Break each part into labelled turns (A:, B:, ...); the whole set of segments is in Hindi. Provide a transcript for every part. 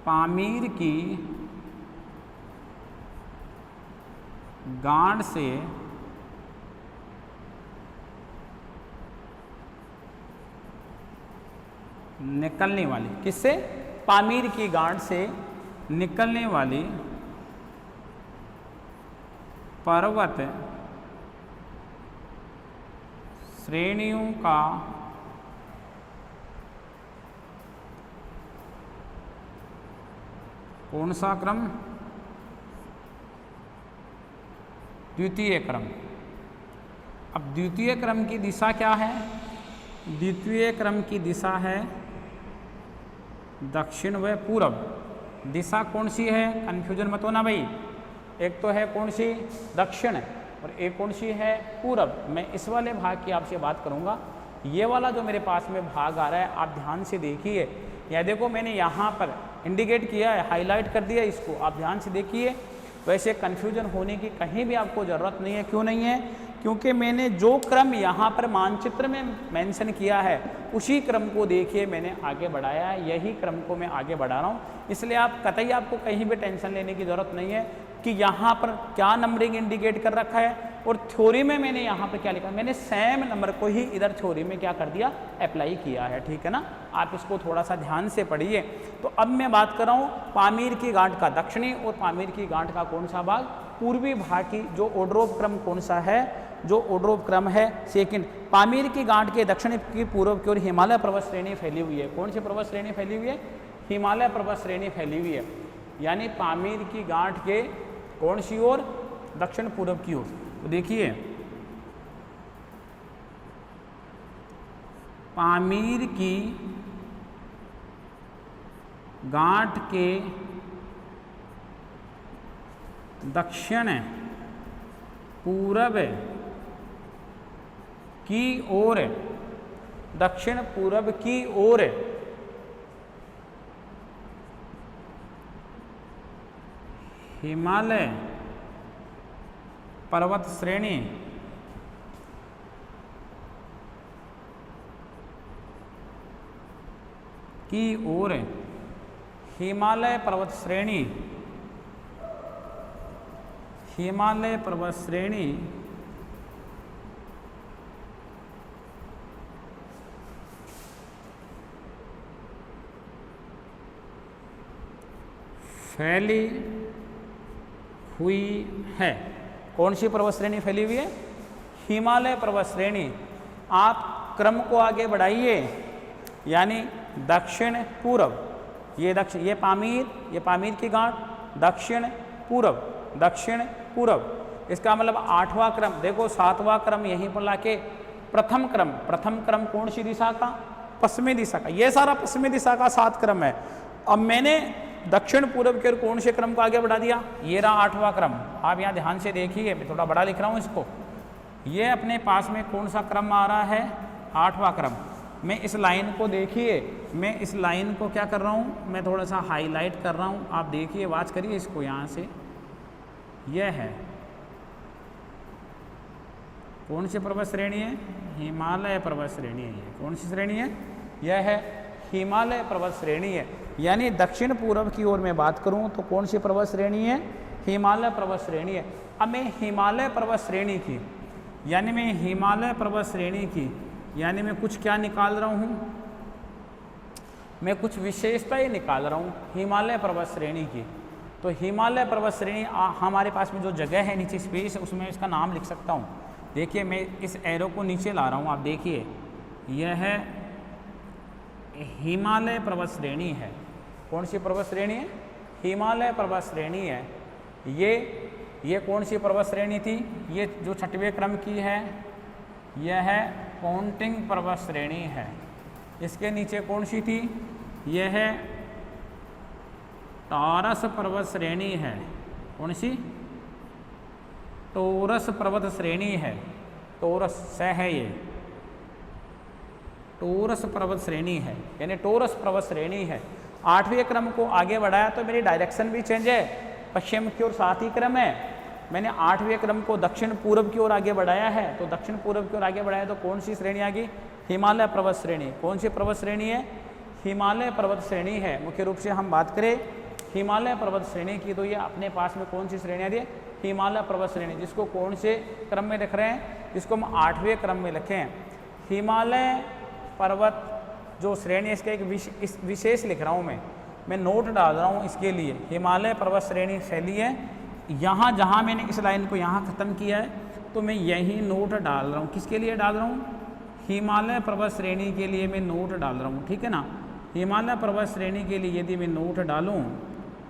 A: पामीर की गांठ से निकलने वाली, किससे? पामीर की गांठ से निकलने वाली पर्वत श्रेणियों का कौन सा क्रम? द्वितीय क्रम। अब द्वितीय क्रम की दिशा क्या है? द्वितीय क्रम की दिशा है दक्षिण व पूरब। दिशा कौन सी है? कन्फ्यूजन मत होना भाई। एक तो है कौन सी? दक्षिण, और एक कौन सी है? पूरब। मैं इस वाले भाग की आपसे बात करूंगा। ये वाला जो मेरे पास में भाग आ रहा है, आप ध्यान से देखिए। या देखो मैंने यहाँ पर इंडिकेट किया है, हाईलाइट कर दिया इसको, आप ध्यान से देखिए। वैसे कन्फ्यूजन होने की कहीं भी आपको ज़रूरत नहीं है। क्यों नहीं है? क्योंकि मैंने जो क्रम यहाँ पर मानचित्र में मेंशन किया है, उसी क्रम को देखिए मैंने आगे बढ़ाया है। यही क्रम को मैं आगे बढ़ा रहा हूँ। इसलिए आप कतई आपको कहीं भी टेंशन लेने की ज़रूरत नहीं है कि यहाँ पर क्या नंबरिंग इंडिकेट कर रखा है और थ्योरी में मैंने यहाँ पर क्या लिखा। मैंने सेम नंबर को ही इधर थ्योरी में क्या कर दिया? अप्लाई किया है। ठीक है ना? आप इसको थोड़ा सा ध्यान से पढ़िए। तो अब मैं बात कर रहा हूँ पामीर की गांठ का दक्षिणी और पामीर की गांठ का कौन सा भाग? पूर्वी भाग की। जो ओड्रोप क्रम कौन सा है? जो ओड्रोप क्रम है सेकंड। पामीर की गांठ के दक्षिण की पूर्व की ओर हिमालय पर्वत श्रेणी फैली हुई है। कौन सी पर्वत श्रेणी फैली हुई है? हिमालय पर्वत श्रेणी फैली हुई है। यानी पामीर की गांठ के कौन सी ओर? दक्षिण पूर्व की ओर। तो देखिए पामीर की गांठ के दक्षिण पूरब की ओर, दक्षिण पूरब की ओर हिमालय पर्वत श्रेणी की ओर, हिमालय पर्वत श्रेणी, हिमालय पर्वत श्रेणी फैली हुई है। कौन सी पर्वत श्रेणी फैली हुई है? हिमालय पर्वत श्रेणी। आप क्रम को आगे बढ़ाइए, यानी दक्षिण पूरब, ये दक्षिण, ये पामीर की गांठ, दक्षिण पूरब, दक्षिण पूरब। इसका मतलब 8वां क्रम। देखो 7वां क्रम यहीं पर लाके प्रथम क्रम कौन सी दिशा का? पश्चिमी दिशा का। ये सारा पश्चिमी दिशा का 7 क्रम है। अब मैंने दक्षिण पूरब के कौन से क्रम को आगे बढ़ा दिया? ये रहा 8वां क्रम। आप यहाँ ध्यान से देखिए, मैं थोड़ा बड़ा लिख रहा हूँ इसको। ये अपने पास में कौन सा क्रम आ रहा है? 8वां क्रम। मैं इस लाइन को देखिए, मैं इस लाइन को क्या कर रहा हूँ? मैं थोड़ा सा हाईलाइट कर रहा हूँ। आप देखिए, वाच करिए इसको यहाँ से। यह है कौन सी पर्वत श्रेणी है? हिमालय पर्वत श्रेणी है। ये कौन सी श्रेणी है? यह है हिमालय पर्वत श्रेणी है। यानी दक्षिण पूर्व की ओर मैं बात करूं तो कौन सी पर्वत श्रेणी है? हिमालय पर्वत श्रेणी है। अब मैं हिमालय पर्वत श्रेणी की, यानी मैं हिमालय पर्वत श्रेणी की, यानी मैं कुछ क्या निकाल रहा हूं? मैं कुछ विशेषताएं निकाल रहा हूं हिमालय पर्वत श्रेणी की। तो हिमालय पर्वत श्रेणी हमारे पास में जो जगह है नीचे स्पेस, उसमें इसका नाम लिख सकता हूं। देखिए मैं इस एरो को नीचे ला रहा हूं, आप देखिए यह है हिमालय पर्वत श्रेणी है। कौन सी पर्वत श्रेणी है? हिमालय पर्वत श्रेणी है। ये कौन सी पर्वत श्रेणी थी? ये जो 6वें क्रम की है, यह है पोंटिंग पर्वत श्रेणी है। इसके नीचे कौन सी थी? यह है टॉरस पर्वत श्रेणी है। कौन सी? टॉरस पर्वत श्रेणी है। टॉरस से है, ये टॉरस पर्वत श्रेणी है, यानी टॉरस पर्वत श्रेणी है। 8वें क्रम को आगे बढ़ाया तो मेरी डायरेक्शन भी चेंज है, पश्चिम की ओर 7 ही क्रम है। मैंने 8वें क्रम को दक्षिण पूर्व की ओर आगे बढ़ाया है, तो दक्षिण पूर्व की ओर आगे बढ़ाया तो कौन सी श्रेणी आ गई? हिमालय पर्वत श्रेणी। कौन सी पर्वत श्रेणी है? हिमालय पर्वत श्रेणी है। मुख्य रूप से हम बात करें हिमालय पर्वत श्रेणी की, तो ये अपने पास में कौन सी श्रेणियाँ दी? हिमालय पर्वत श्रेणी, जिसको कौन से क्रम में लिख रहे हैं? जिसको हम 8वें क्रम में लिखे हैं। हिमालय पर्वत जो श्रेणी, इसका एक विशेष लिख रहा हूँ मैं नोट डाल रहा हूँ इसके लिए। हिमालय पर्वत श्रेणी फैली है, यहाँ जहाँ मैंने इस लाइन को यहाँ ख़त्म किया है, तो मैं यही नोट डाल रहा हूँ। किसके लिए डाल रहा हूँ? हिमालय पर्वत श्रेणी के लिए मैं नोट डाल रहा हूँ, ठीक है ना। हिमालय पर्वत श्रेणी के लिए यदि मैं नोट डालूँ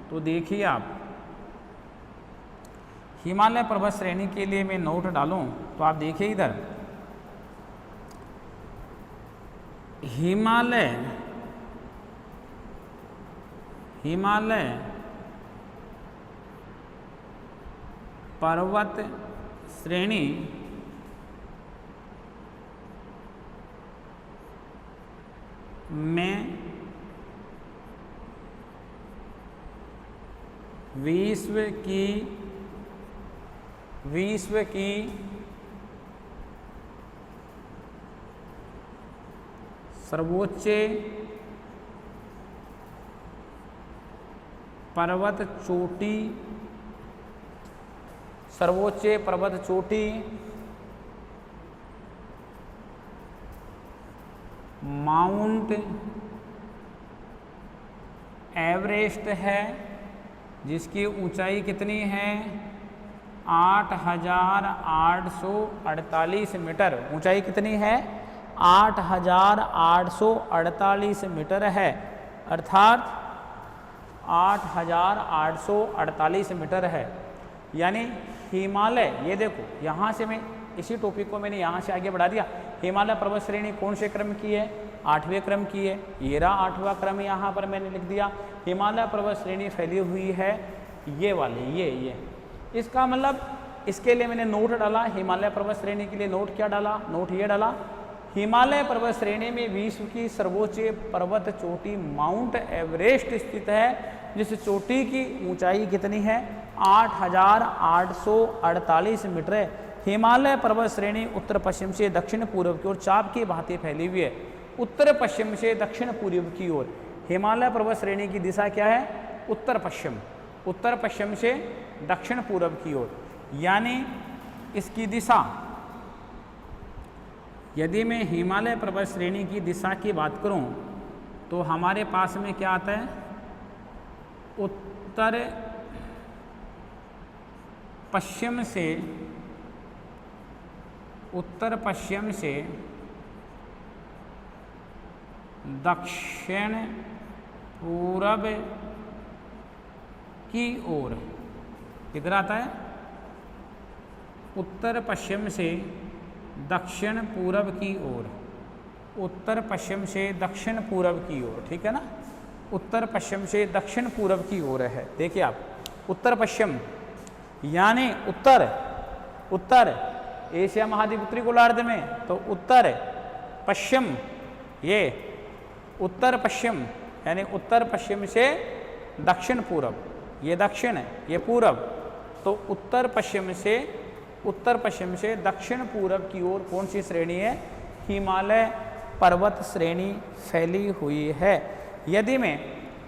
A: तो देखिए आप, हिमालय पर्वत श्रेणी के लिए मैं नोट डालूँ तो आप देखिए इधर, हिमालय पर्वत श्रेणी में विश्व की सर्वोच्च पर्वत चोटी माउंट एवरेस्ट है, जिसकी ऊंचाई कितनी है? 8,848 मीटर। ऊंचाई कितनी है? 8,848 मीटर है, अर्थात 8,848 मीटर है। यानी हिमालय, ये देखो यहाँ से मैं इसी टॉपिक को मैंने यहाँ से आगे बढ़ा दिया। हिमालय पर्वत श्रेणी कौन से क्रम की है? 8वें क्रम की है। ये रहा 8वां क्रम, यहाँ पर मैंने लिख दिया। हिमालय पर्वत श्रेणी फैली हुई है ये वाली, ये इसका मतलब, इसके लिए मैंने नोट डाला। हिमालय पर्वत श्रेणी के लिए नोट क्या डाला? नोट ये डाला, हिमालय पर्वत श्रेणी में विश्व की सर्वोच्च पर्वत चोटी माउंट एवरेस्ट स्थित है, जिस चोटी की ऊंचाई कितनी है? 8,848 मीटर है। हिमालय पर्वत श्रेणी उत्तर पश्चिम से दक्षिण पूर्व की ओर चाप की भांति फैली हुई है। उत्तर पश्चिम से दक्षिण पूर्व की ओर हिमालय पर्वत श्रेणी की दिशा क्या है? उत्तर पश्चिम। उत्तर पश्चिम से दक्षिण पूर्व की ओर, यानी इसकी दिशा, यदि मैं हिमालय पर्वत श्रेणी की दिशा की बात करूं तो हमारे पास में क्या आता है? उत्तर पश्चिम से दक्षिण पूरब की ओर। किधर आता है? उत्तर पश्चिम से दक्षिण पूरब की ओर। उत्तर पश्चिम से दक्षिण पूरब की ओर, ठीक है ना। उत्तर पश्चिम से दक्षिण पूरब की ओर है। देखिए आप, उत्तर पश्चिम यानी उत्तर एशिया महाद्वीप उत्तरी गोलार्ध में, तो उत्तर पश्चिम, ये उत्तर पश्चिम यानी उत्तर पश्चिम से दक्षिण पूरब, ये दक्षिण ये पूरब, तो उत्तर पश्चिम से दक्षिण पूरब की ओर कौन सी श्रेणी है? हिमालय पर्वत श्रेणी फैली हुई है। यदि मैं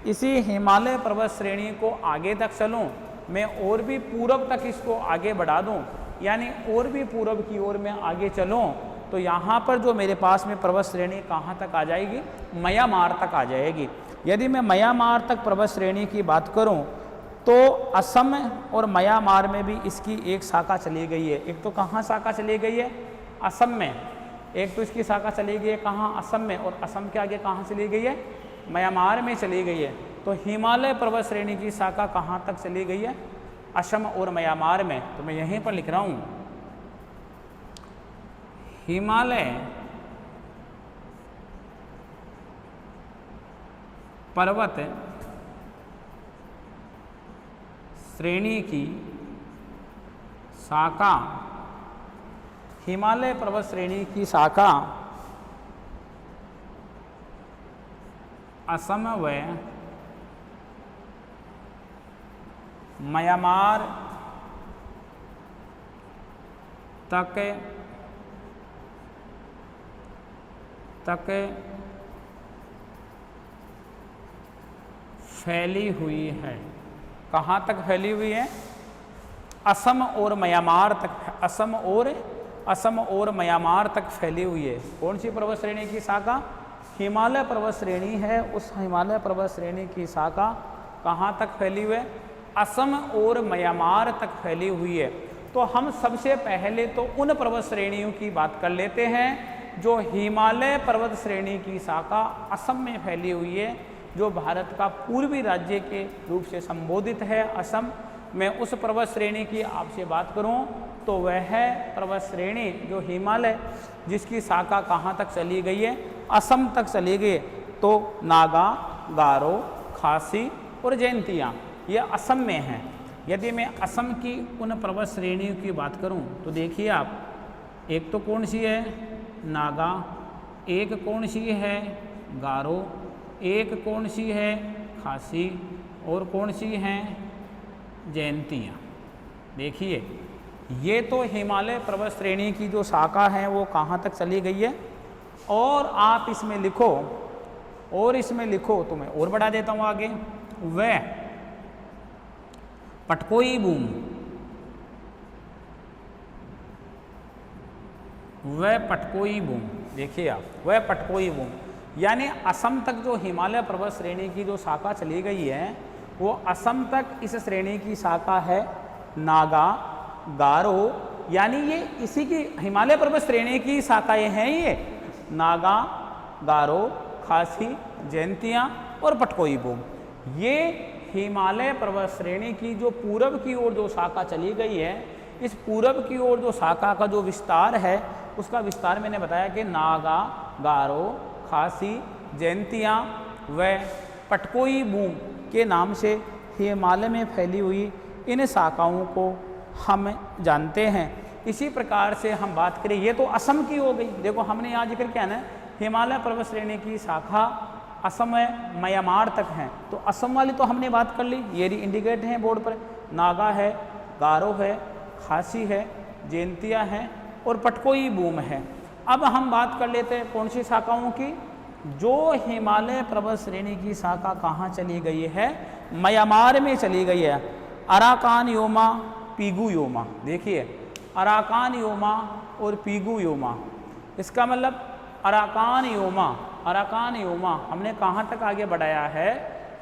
A: इसी हिमालय पर्वत श्रेणी को आगे तक चलूं, मैं और भी पूरब तक इसको आगे बढ़ा दूं, यानी और भी पूरब की ओर मैं आगे चलूं, तो यहाँ पर जो मेरे पास में पर्वत श्रेणी कहाँ तक आ जाएगी? म्यांमार तक आ जाएगी। यदि मैं म्यांमार तक पर्वत श्रेणी की बात करूं तो असम और म्यांमार में भी इसकी एक शाखा चली गई है। एक तो कहाँ शाखा चली गई है? असम में। एक तो इसकी शाखा चली गई है कहाँ? असम में। और असम के आगे कहाँ चली गई है? म्यांमार में चली गई है। तो हिमालय पर्वत श्रेणी की शाखा कहाँ तक चली गई है? असम और म्यांमार में। तो मैं यहीं पर लिख रहा हूँ, हिमालय पर्वत श्रेणी की शाखा, हिमालय पर्वत श्रेणी की शाखा असम व म्यांमार तक फैली हुई है। कहाँ तक फैली हुई है? असम और म्यांमार तक, असम और म्यांमार तक फैली हुई है। कौन सी पर्वत श्रेणी की शाखा? हिमालय पर्वत श्रेणी है। उस हिमालय पर्वत श्रेणी की शाखा कहाँ तक फैली हुई है? असम और म्यांमार तक फैली हुई है। तो हम सबसे पहले तो उन पर्वत श्रेणियों की बात कर लेते हैं जो हिमालय पर्वत श्रेणी की शाखा असम में फैली हुई है, जो भारत का पूर्वी राज्य के रूप से संबोधित है असम। मैं उस पर्वत श्रेणी की आपसे बात करूं तो वह है पर्वत श्रेणी जो हिमालय, जिसकी शाखा कहाँ तक चली गई है? असम तक चली गई। तो नागा, गारो, खासी और जयंतिया ये असम में हैं। यदि मैं असम की उन पर्वत श्रेणियों की बात करूं तो देखिए आप, एक तो कौन सी है? नागा, एक कौन सी है? गारो, एक कौन सी है? खासी, और कौन सी हैं? जयंतियाँ। देखिए ये तो हिमालय पर्वत श्रेणी की जो शाखा है वो कहाँ तक चली गई है। और आप इसमें लिखो, तो मैं और बढ़ा देता हूँ आगे, वह पटकोई बूम, वह पटकोई बूम। देखिए आप, वह पटकोई बूम, यानी असम तक जो हिमालय पर्वत श्रेणी की जो शाखा चली गई है वो असम तक इस श्रेणी की शाखा है। नागा, गारो, यानी ये इसी की हिमालय पर्वत श्रेणी की शाखाएं हैं ये, नागा, गारो, खासी, जयंतिया और पटकोई बूम। ये हिमालय पर्वत श्रेणी की जो पूरब की ओर जो शाखा चली गई है, इस पूरब की ओर जो शाखा का जो विस्तार है उसका विस्तार मैंने बताया कि नागा, गारो, खासी, जयंतिया व पटकोई बूम के नाम से हिमालय में फैली हुई इन शाखाओं को हम जानते हैं। इसी प्रकार से हम बात करें, ये तो असम की हो गई। देखो हमने यहाँ जिक्र किया ना, हिमालय पर्वत श्रेणी की शाखा असम में म्यांमार तक हैं, तो असम वाली तो हमने बात कर ली, ये इंडिकेट हैं बोर्ड पर। नागा है, गारो है, खासी है, जयंतिया है और पटकोई बूम है। अब हम बात कर लेते हैं कौन सी शाखाओं की? जो हिमालय पर्वत श्रेणी की शाखा कहाँ चली गई है? म्यांमार में चली गई है। Arakan Yoma, Pigou Yoma. देखिए अराकान योमा और पीगू योमा, इसका मतलब अराकान योमा हमने कहाँ तक आगे बढ़ाया है?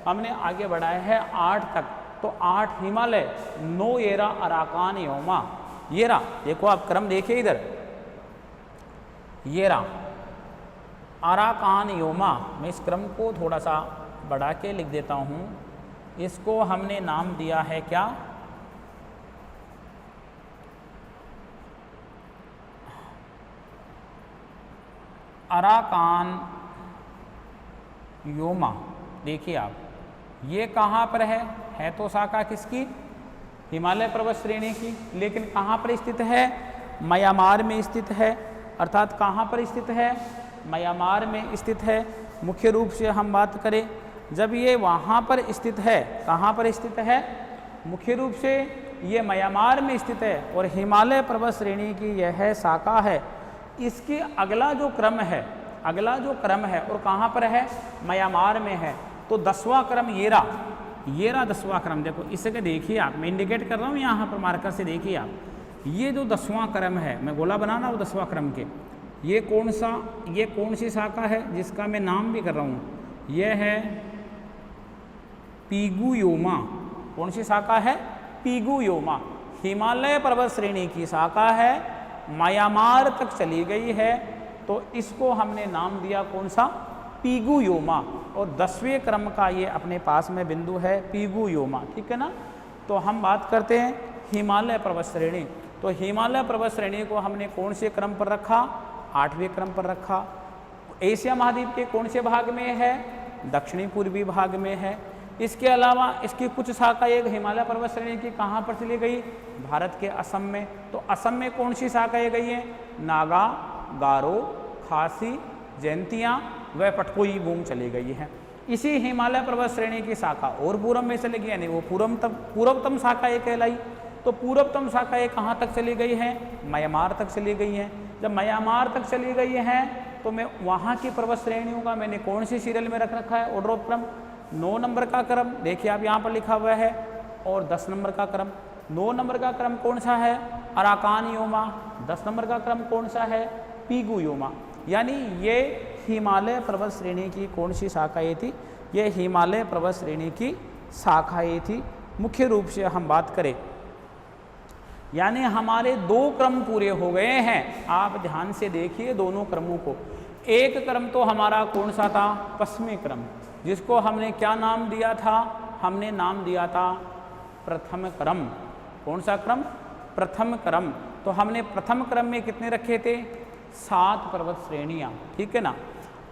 A: हमने आगे बढ़ाया है 8 तक। तो 8 हिमालय, 9 येरा अराकान योमा। ये रहा, देखो आप क्रम देखिए इधर, ये रहा अराकान योमा। मैं इस क्रम को थोड़ा सा बढ़ा के लिख देता हूँ। इसको हमने नाम दिया है क्या? Arakan Yoma. देखिए आप, ये कहाँ पर है तो शाखा किसकी? हिमालय पर्वत श्रेणी की, लेकिन कहाँ पर स्थित है? म्यांमार में स्थित है। अर्थात कहाँ पर स्थित है? म्यांमार में स्थित है। मुख्य रूप से हम बात करें, जब ये वहाँ पर स्थित है, कहाँ पर स्थित है? मुख्य रूप से ये म्यांमार में स्थित है और हिमालय पर्वत श्रेणी की यह शाखा है। इसकी अगला जो क्रम है और कहाँ पर है? म्यांमार में है। तो 10वां क्रम ये रहा 10वां क्रम। देखो इसे देखिए आप, मैं इंडिकेट कर रहा हूँ यहाँ पर मार्कर से। देखिए आप, ये जो 10वां क्रम है, मैं गोला बनाना वो 10वां क्रम के, ये कौन सी शाखा है जिसका मैं नाम भी कर रहा हूँ? यह है पीगू योमा। कौन सी शाखा है? Pigou Yoma. हिमालय पर्वत श्रेणी की शाखा है, म्यांमार तक चली गई है, तो इसको हमने नाम दिया कौन सा? Pigou Yoma. और 10वें क्रम का ये अपने पास में बिंदु है पीगू योमा। ठीक है ना? तो हम बात करते हैं हिमालय पर्वत श्रेणी। तो हिमालय पर्वत श्रेणी को हमने कौन से क्रम पर रखा? 8वें क्रम पर रखा। एशिया महाद्वीप के कौन से भाग में है? दक्षिणी पूर्वी भाग में है। इसके अलावा इसकी कुछ शाखा एक हिमालय पर्वत श्रेणी की कहाँ पर चली गई? भारत के असम में। तो असम में कौन सी शाखाएं गई हैं? नागा, गारो, खासी, जयंतिया व पटकोई बूम चली गई है। इसी हिमालय पर्वत श्रेणी की शाखा और पूरब में चली गई, यानी वो पूर्वतम शाखाएं कहलाई। तो पूर्वतम शाखाएं कहाँ तक चली गई हैं? म्यांमार तक चली गई हैं। जब म्यांमार तक चली गई हैं तो मैं वहाँ की पर्वत श्रेणियों का मैंने कौन सी सीरियल में रख रखा है? ऑर्डर ऑफ क्रम 9 नंबर का क्रम देखिए आप यहाँ पर लिखा हुआ है, और 10 नंबर का क्रम। 9 नंबर का क्रम कौन सा है? Arakan Yoma. 10 नंबर का क्रम कौन सा है? Pigou Yoma. यानी ये हिमालय पर्वत श्रेणी की कौन सी शाखाएँ थी? ये हिमालय पर्वत श्रेणी की शाखाएँ थी मुख्य रूप से हम बात करें। यानी हमारे 2 क्रम पूरे हो गए हैं। आप ध्यान से देखिए दोनों क्रमों को। एक क्रम तो हमारा कौन सा था? पश्चिमी क्रम, जिसको हमने क्या नाम दिया था? हमने नाम दिया था प्रथम क्रम। कौन सा क्रम? प्रथम क्रम। तो हमने प्रथम क्रम में कितने रखे थे? 7 पर्वत श्रेणियाँ, ठीक है ना।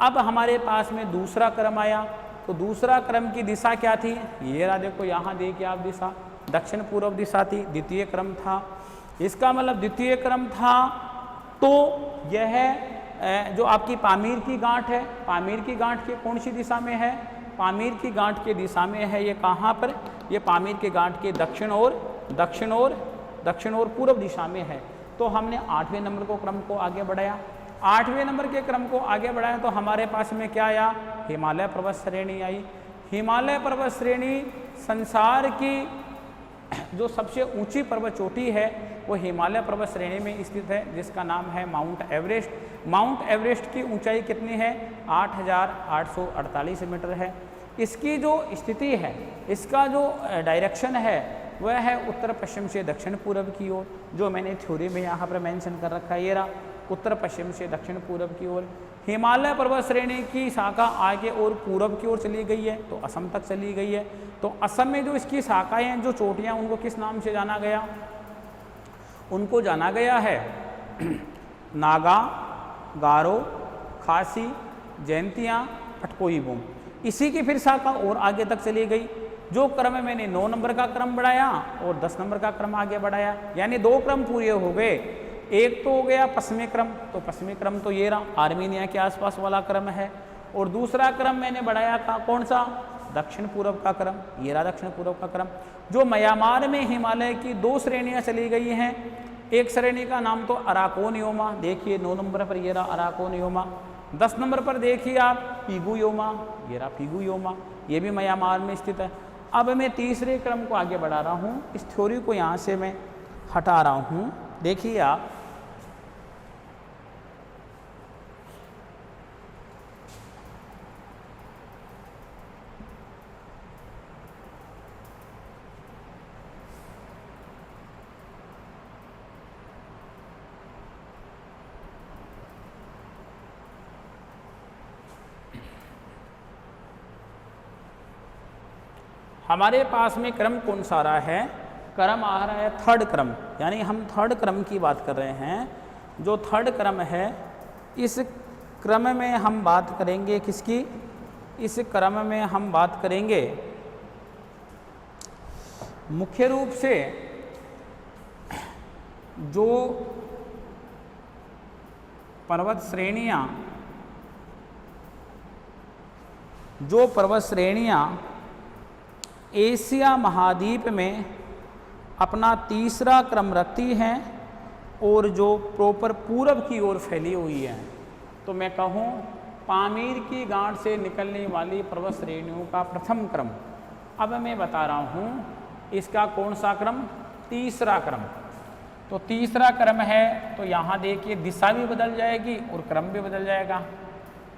A: अब हमारे पास में दूसरा क्रम आया, तो दूसरा क्रम की दिशा क्या थी? ये रहा, देखो यहाँ देखिए आप दिशा, दक्षिण पूर्व दिशा थी, द्वितीय क्रम था। इसका मतलब द्वितीय क्रम था तो यह जो आपकी पामीर की गांठ है, पामीर की गांठ के कौन सी दिशा में है? पामीर की गांठ के दिशा में है। ये कहाँ पर? ये पामीर के गांठ के दक्षिण और पूर्व दिशा में है। तो हमने 8वें नंबर को क्रम को आगे बढ़ाया। 8वें नंबर के क्रम को आगे बढ़ाया तो हमारे पास में क्या आया? हिमालय पर्वत श्रेणी आई। हिमालय पर्वत श्रेणी संसार की जो सबसे ऊंची पर्वत चोटी है वो हिमालय पर्वत श्रेणी में स्थित है, जिसका नाम है माउंट एवरेस्ट। माउंट एवरेस्ट की ऊंचाई कितनी है? 8,848 मीटर है। इसकी जो स्थिति है, इसका जो डायरेक्शन है वह है उत्तर पश्चिम से दक्षिण पूर्व की ओर, जो मैंने थ्योरी में यहाँ पर मेंशन कर रखा है। ये रहा, उत्तर पश्चिम से दक्षिण पूर्व की ओर। हिमालय पर्वत श्रेणी की शाखा आगे और पूर्व की ओर चली गई है, तो असम तक चली गई है। तो असम में जो इसकी शाखाएं हैं, जो चोटियाँ, उनको किस नाम से जाना गया? उनको जाना गया है नागा, गारो, खासी, जयंतिया, पटकोईबूम। इसी की फिर शाखा और आगे तक चली गई। जो क्रम मैंने 9 नंबर का क्रम बढ़ाया और 10 नंबर का क्रम आगे बढ़ाया, यानी 2 क्रम पूरे हो गए। एक तो हो गया पश्चिमी क्रम, तो पश्चिमी क्रम तो ये रहा, आर्मीनिया के आसपास वाला क्रम है। और दूसरा क्रम मैंने बढ़ाया था कौन सा? दक्षिण पूर्व का क्रम, ये रहा दक्षिण पूर्व का क्रम। जो म्यांमार में हिमालय की 2 श्रेणियाँ चली गई हैं। एक श्रेणी का नाम तो अराकोन योमा, देखिए 9 नंबर पर ये रहा अराकोन योमा। 10 नंबर पर देखिए आप पीगू योमा, ये रहा पीगू योमा, ये भी म्यांमार में स्थित है। अब मैं तीसरे क्रम को आगे बढ़ा रहा हूँ, इस थ्योरी को यहाँ से मैं हटा रहा हूँ। देखिए आप, हमारे पास में क्रम कौन सा रहा है? क्रम आ रहा है थर्ड क्रम, यानी हम थर्ड क्रम की बात कर रहे हैं। जो थर्ड क्रम है, इस क्रम में हम बात करेंगे किसकी? इस क्रम में हम बात करेंगे मुख्य रूप से जो पर्वत श्रेणियाँ एशिया महाद्वीप में अपना तीसरा क्रम रखती हैं और जो प्रॉपर पूरब की ओर फैली हुई हैं। तो मैं कहूँ पामीर की गांठ से निकलने वाली पर्वत श्रेणियों का प्रथम क्रम। अब मैं बता रहा हूँ इसका कौन सा क्रम? तीसरा क्रम। तो तीसरा क्रम है, तो यहाँ देखिए दिशा भी बदल जाएगी और क्रम भी बदल जाएगा।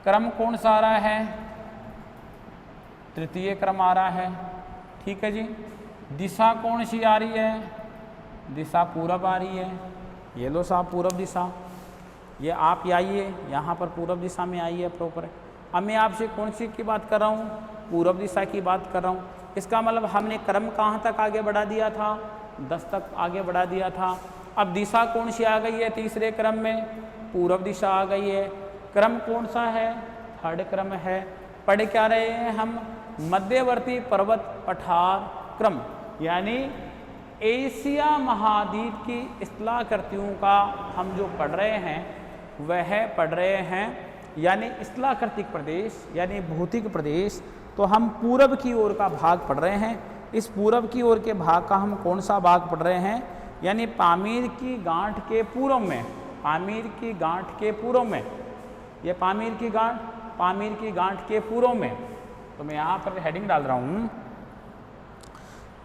A: क्रम कौन सा आ रहा है? तृतीय क्रम आ रहा है, ठीक है जी। दिशा कौन सी आ रही है? दिशा पूरब आ रही है। ये लो साहब पूरब दिशा, ये आप आइए यहाँ पर पूरब दिशा में आइए प्रॉपर। अब मैं आपसे कौन सी की बात कर रहा हूँ? पूरब दिशा की बात कर रहा हूँ। इसका मतलब हमने क्रम कहाँ तक आगे बढ़ा दिया था? 10 तक आगे बढ़ा दिया था। अब दिशा कौन सी आ गई है तीसरे क्रम में? पूरब दिशा आ गई है। क्रम कौन सा है? थर्ड क्रम है। पढ़ क्या रहे हैं हम? मध्यवर्ती पर्वत पठार क्रम, यानी एशिया महाद्वीप की स्थलाकृतियों का हम जो पढ़ रहे हैं वह पढ़ रहे हैं, यानी स्थलाकृतिक प्रदेश यानी भौतिक प्रदेश। तो हम पूरब की ओर का भाग पढ़ रहे हैं। इस पूरब की ओर के भाग का हम कौन सा भाग पढ़ रहे हैं? यानी पामीर की गांठ के पूर्व में, पामीर की गांठ के पूर्व में, ये पामीर की गांठ के पूर्व में। तो मैं यहाँ पर हेडिंग डाल रहा हूँ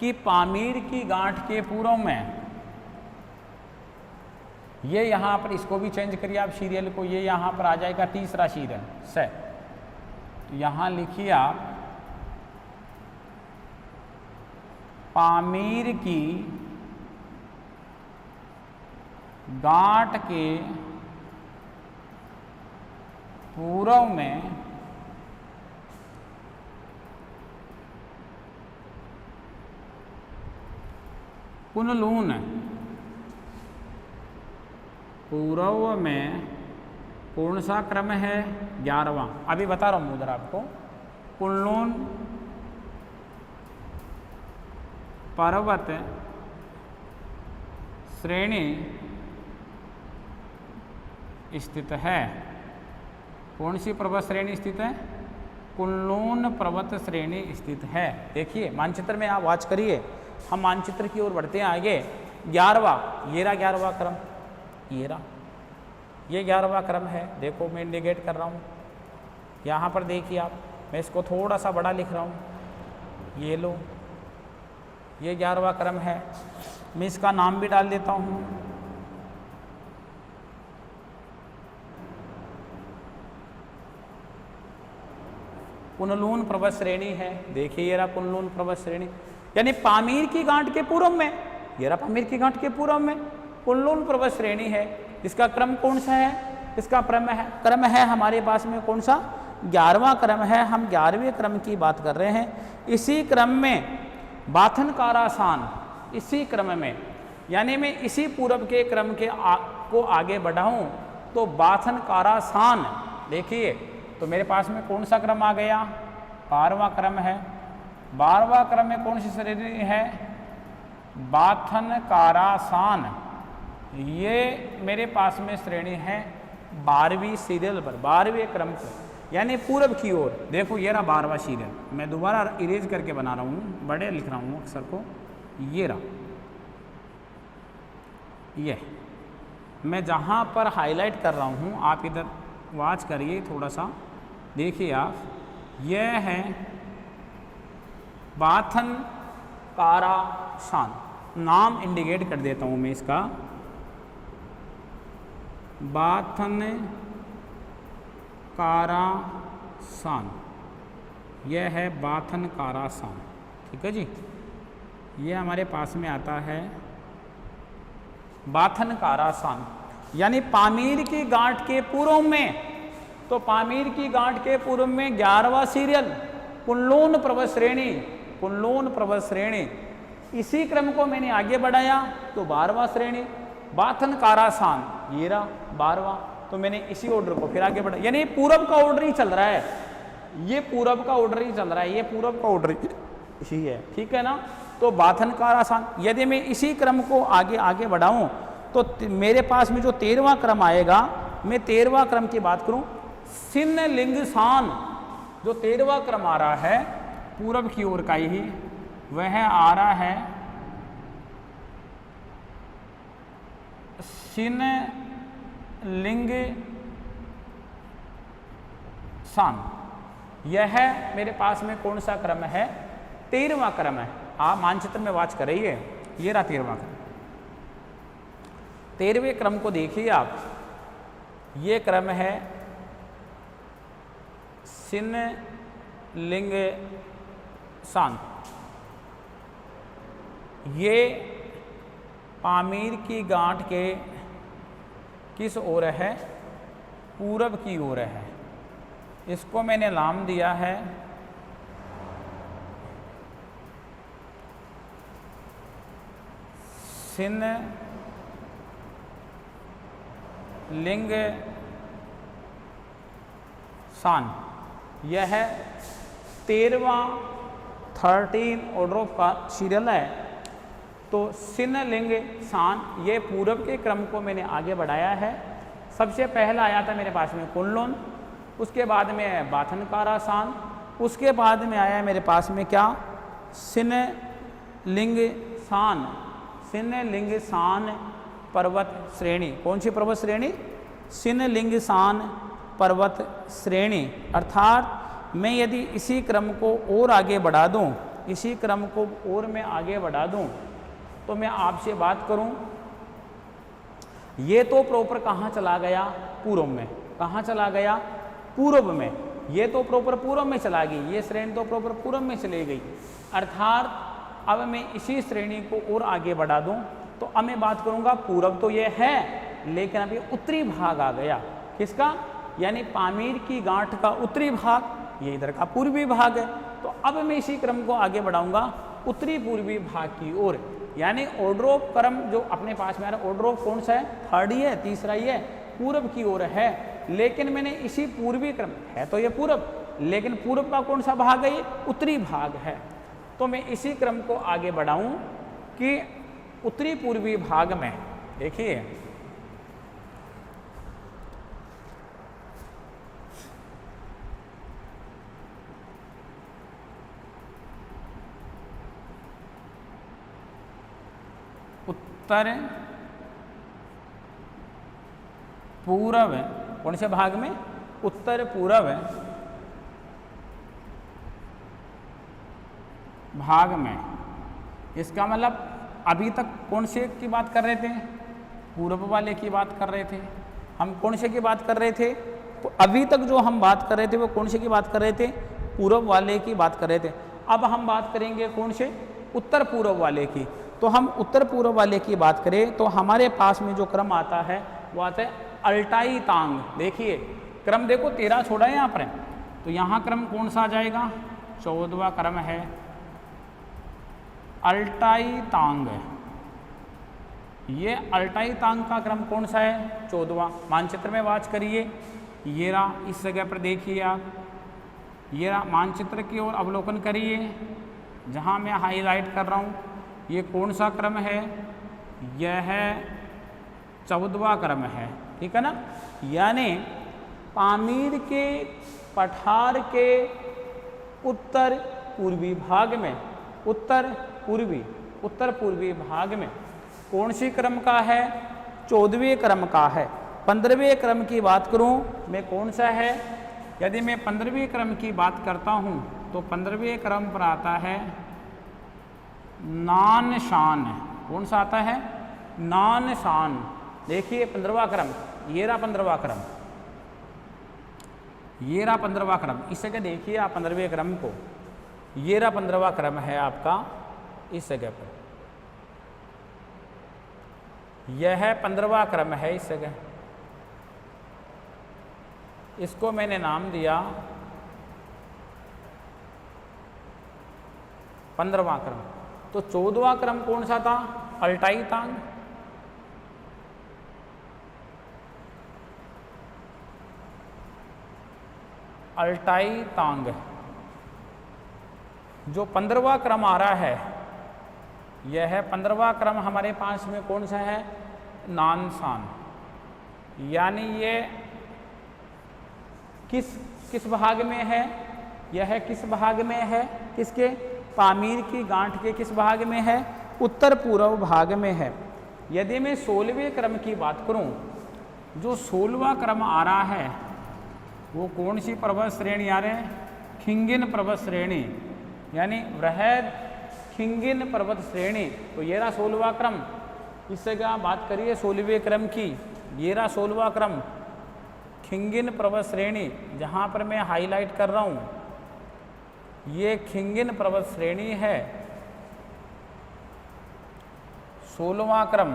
A: कि पामीर की गांठ के पूर्व में, ये यहाँ पर इसको भी चेंज करिए आप सीरियल को, ये यहाँ पर आ जाएगा तीसरा सीरियल से। तो यहाँ लिखिए आप पामीर की गांठ के पूर्व में कुनलून, पूर्व में कौन सा क्रम है? 11वां। अभी बता रहा हूँ उधर आपको। कुनलून पर्वत श्रेणी स्थित है। कौन सी पर्वत श्रेणी स्थित है? कुनलून पर्वत श्रेणी स्थित है। देखिए मानचित्र में आप वॉच करिए, हम मानचित्र की ओर बढ़ते हैं आगे। 11वां, ये रहा 11वां क्रम, ये रहा, ये 11वां क्रम है। देखो मैं इंडिकेट कर रहा हूँ यहाँ पर, देखिए आप, मैं इसको थोड़ा सा बड़ा लिख रहा हूँ, ये लो, ये 11वां क्रम है। मैं इसका नाम भी डाल देता हूँ, कुनलून पर्वत श्रेणी है। देखिए ये रहा कुनलून पर्वत श्रेणी, यानी पामीर की गांठ के पूर्व में, ये रहा पामीर की गांठ के पूर्व में कुनलून पर्वत श्रेणी है। इसका क्रम कौन सा है? इसका क्रम है हमारे पास में कौन सा? 11वां क्रम है। हम 11वें क्रम की बात कर रहे हैं। इसी क्रम में बाथनकारासान, इसी क्रम में, यानी मैं इसी पूर्व के क्रम के को आगे बढ़ाऊं तो बाथनकारासान, देखिए तो मेरे पास में कौन सा क्रम आ गया? 12वां क्रम है। 12वां क्रम में कौन सी श्रेणी है? बाथनकारासान। ये मेरे पास में श्रेणी है 12वीं सीरियल पर, 12वें क्रम पर, यानी पूर्व की ओर। देखो ये रहा 12वां सीरियल, मैं दोबारा इरेज करके बना रहा हूँ, बड़े लिख रहा हूँ अक्षर को, ये रहा, ये मैं जहाँ पर हाईलाइट कर रहा हूँ आप इधर वॉच करिए थोड़ा सा, देखिए आप, यह है बाथनकारासान। नाम इंडिकेट कर देता हूँ मैं इसका, बाथनकारासान, यह है बाथनकारासान। ठीक है जी, ये हमारे पास में आता है बाथनकारासान, यानी पामीर की गांठ के पूर्व में। तो पामीर की गांठ के पूर्व में 11वां सीरियल कुनलून पर्वत श्रेणी, कुनलून पर्वत श्रेणी। इसी क्रम को मैंने आगे बढ़ाया तो 12वां श्रेणी बाथनकारासान, ये रहा 12वां। तो मैंने इसी ऑर्डर को फिर आगे बढ़ा, यानी पूरब का ऑर्डर ही चल रहा है, ये पूरब का ऑर्डर ही चल रहा है, ये पूरब का ऑर्डर ही है। ठीक है ना? तो बाथनकारासान, यदि मैं इसी क्रम को आगे आगे बढ़ाऊं तो मेरे पास में जो 13वां क्रम आएगा, मैं 13वां क्रम की बात करूं, सिन्नलिंगसान, जो 13वां क्रम आ रहा है पूरब की ओर का ही, वह आ रहा है सिन्नलिंगसान। यह मेरे पास में कौन सा क्रम है? 13वां क्रम है। आप मानचित्र में वॉच करिए, ये रहा 13वां क्रम। 13वें क्रम को देखिए आप, ये क्रम है सिन्नलिंगसान। ये पामीर की गांठ के किस ओर है? पूरब की ओर है। इसको मैंने नाम दिया है सिन्नलिंगसान। यह 13वां 13 ऑर्डर ऑफ का सीरियल है। तो सिन्नलिंगसान, ये पूरब के क्रम को मैंने आगे बढ़ाया है। सबसे पहला आया था मेरे पास में कुनलून, उसके बाद में है बाथनकारासान, उसके बाद में आया मेरे पास में क्या? सिन्नलिंगसान। सिन्नलिंगसान पर्वत श्रेणी, कौन सी पर्वत श्रेणी? सिन्नलिंगसान पर्वत श्रेणी। अर्थात मैं यदि इसी क्रम को और आगे बढ़ा दूं, इसी क्रम को और मैं आगे बढ़ा दूं, तो मैं आपसे बात करूं, ये तो प्रॉपर कहाँ चला गया? पूर्व में। कहाँ चला गया? पूर्व में। ये तो प्रॉपर पूर्व में चला गई, ये श्रेणी तो प्रॉपर पूर्व में चली गई। अर्थात अब मैं इसी श्रेणी को और आगे बढ़ा दूं, तो अब मैं बात करूंगा पूर्व तो ये है, लेकिन अब ये उत्तरी भाग आ गया। किसका? यानी पामीर की गांठ का उत्तरी भाग, ये इधर का पूर्वी भाग है। तो अब मैं इसी क्रम को आगे बढ़ाऊंगा उत्तरी पूर्वी भाग की ओर। यानी ऑर्डर ऑफ क्रम जो अपने पास में आ रहा है, ऑर्डर ऑफ कौन सा है? थर्ड ही है, तीसरा ही है, पूर्व की ओर है। लेकिन मैंने इसी पूर्वी क्रम, है तो ये पूर्व, लेकिन पूर्व का कौन सा भाग है? ये उत्तरी भाग है। तो मैं इसी क्रम को आगे बढ़ाऊं कि उत्तरी पूर्वी भाग में, देखिए उत्तर पूर्व, कौन से भाग में? उत्तर पूर्व भाग में। इसका मतलब अभी तक कौन से की बात कर रहे थे? पूर्व वाले की बात कर रहे थे। हम कौन से की बात कर रहे थे? तो अभी तक जो हम बात कर रहे थे वो कौन से की बात कर रहे थे? पूर्व वाले की बात कर रहे थे। अब हम बात करेंगे कौन से? उत्तर पूर्व वाले की। तो हम उत्तर पूर्व वाले की बात करें तो हमारे पास में जो क्रम आता है वो आता है अल्टाई तांग। देखिए क्रम देखो 13 छोड़ा है यहाँ पर, तो यहाँ क्रम कौन सा आ जाएगा? 14वां क्रम है अल्टाई तांग। ये अल्टाई तांग का क्रम कौन सा है? 14वां। मानचित्र में वाच करिए, ये रहा, इस जगह पर देखिए आप, ये रहा, मानचित्र की ओर अवलोकन करिए, जहाँ मैं हाईलाइट कर रहा हूँ ये कौन सा क्रम है? यह 14वां क्रम है, ठीक है ना। यानी पामीर के पठार के उत्तर पूर्वी भाग में, उत्तर पूर्वी भाग में कौन सी क्रम का है? 14वें क्रम का है। 15वें क्रम की बात करूं मैं, कौन सा है? यदि मैं 15वें क्रम की बात करता हूं तो 15वें क्रम पर आता है नान शान। कौन सा आता है? नान शान। देखिए 15वां क्रम, ये रहा 15वां क्रम, ये रहा 15वां क्रम। इस जगह देखिए आप 15वें क्रम को, ये रहा 15वां क्रम है आपका इस जगह पर, यह 15वां क्रम है इस जगह। इसको मैंने नाम दिया 15वां क्रम। तो 14वां क्रम कौन सा था? अल्टाई तांग। अल्टाई तांग। जो 15वां क्रम आ रहा है, यह 15वां क्रम हमारे पास में कौन सा है? नानसान। यानी ये किस भाग में है? यह किस भाग में है? किसके? पामीर की गांठ के किस भाग में है? उत्तर पूर्व भाग में है। यदि मैं 16वें क्रम की बात करूं, जो 16वां क्रम आ रहा है वो कौन सी पर्वत श्रेणी आ रहे हैं? खिंगिन पर्वत श्रेणी, यानी वृहद खिंगिन पर्वत श्रेणी। तो ये रहा 16वां क्रम। इससे क्या आप बात करिए 16वें क्रम की, ये रहा 16वां क्रम खिंगिन पर्वत श्रेणी, जहाँ पर मैं हाईलाइट कर रहा हूँ ये खिंगिन पर्वत श्रेणी है। 16वां क्रम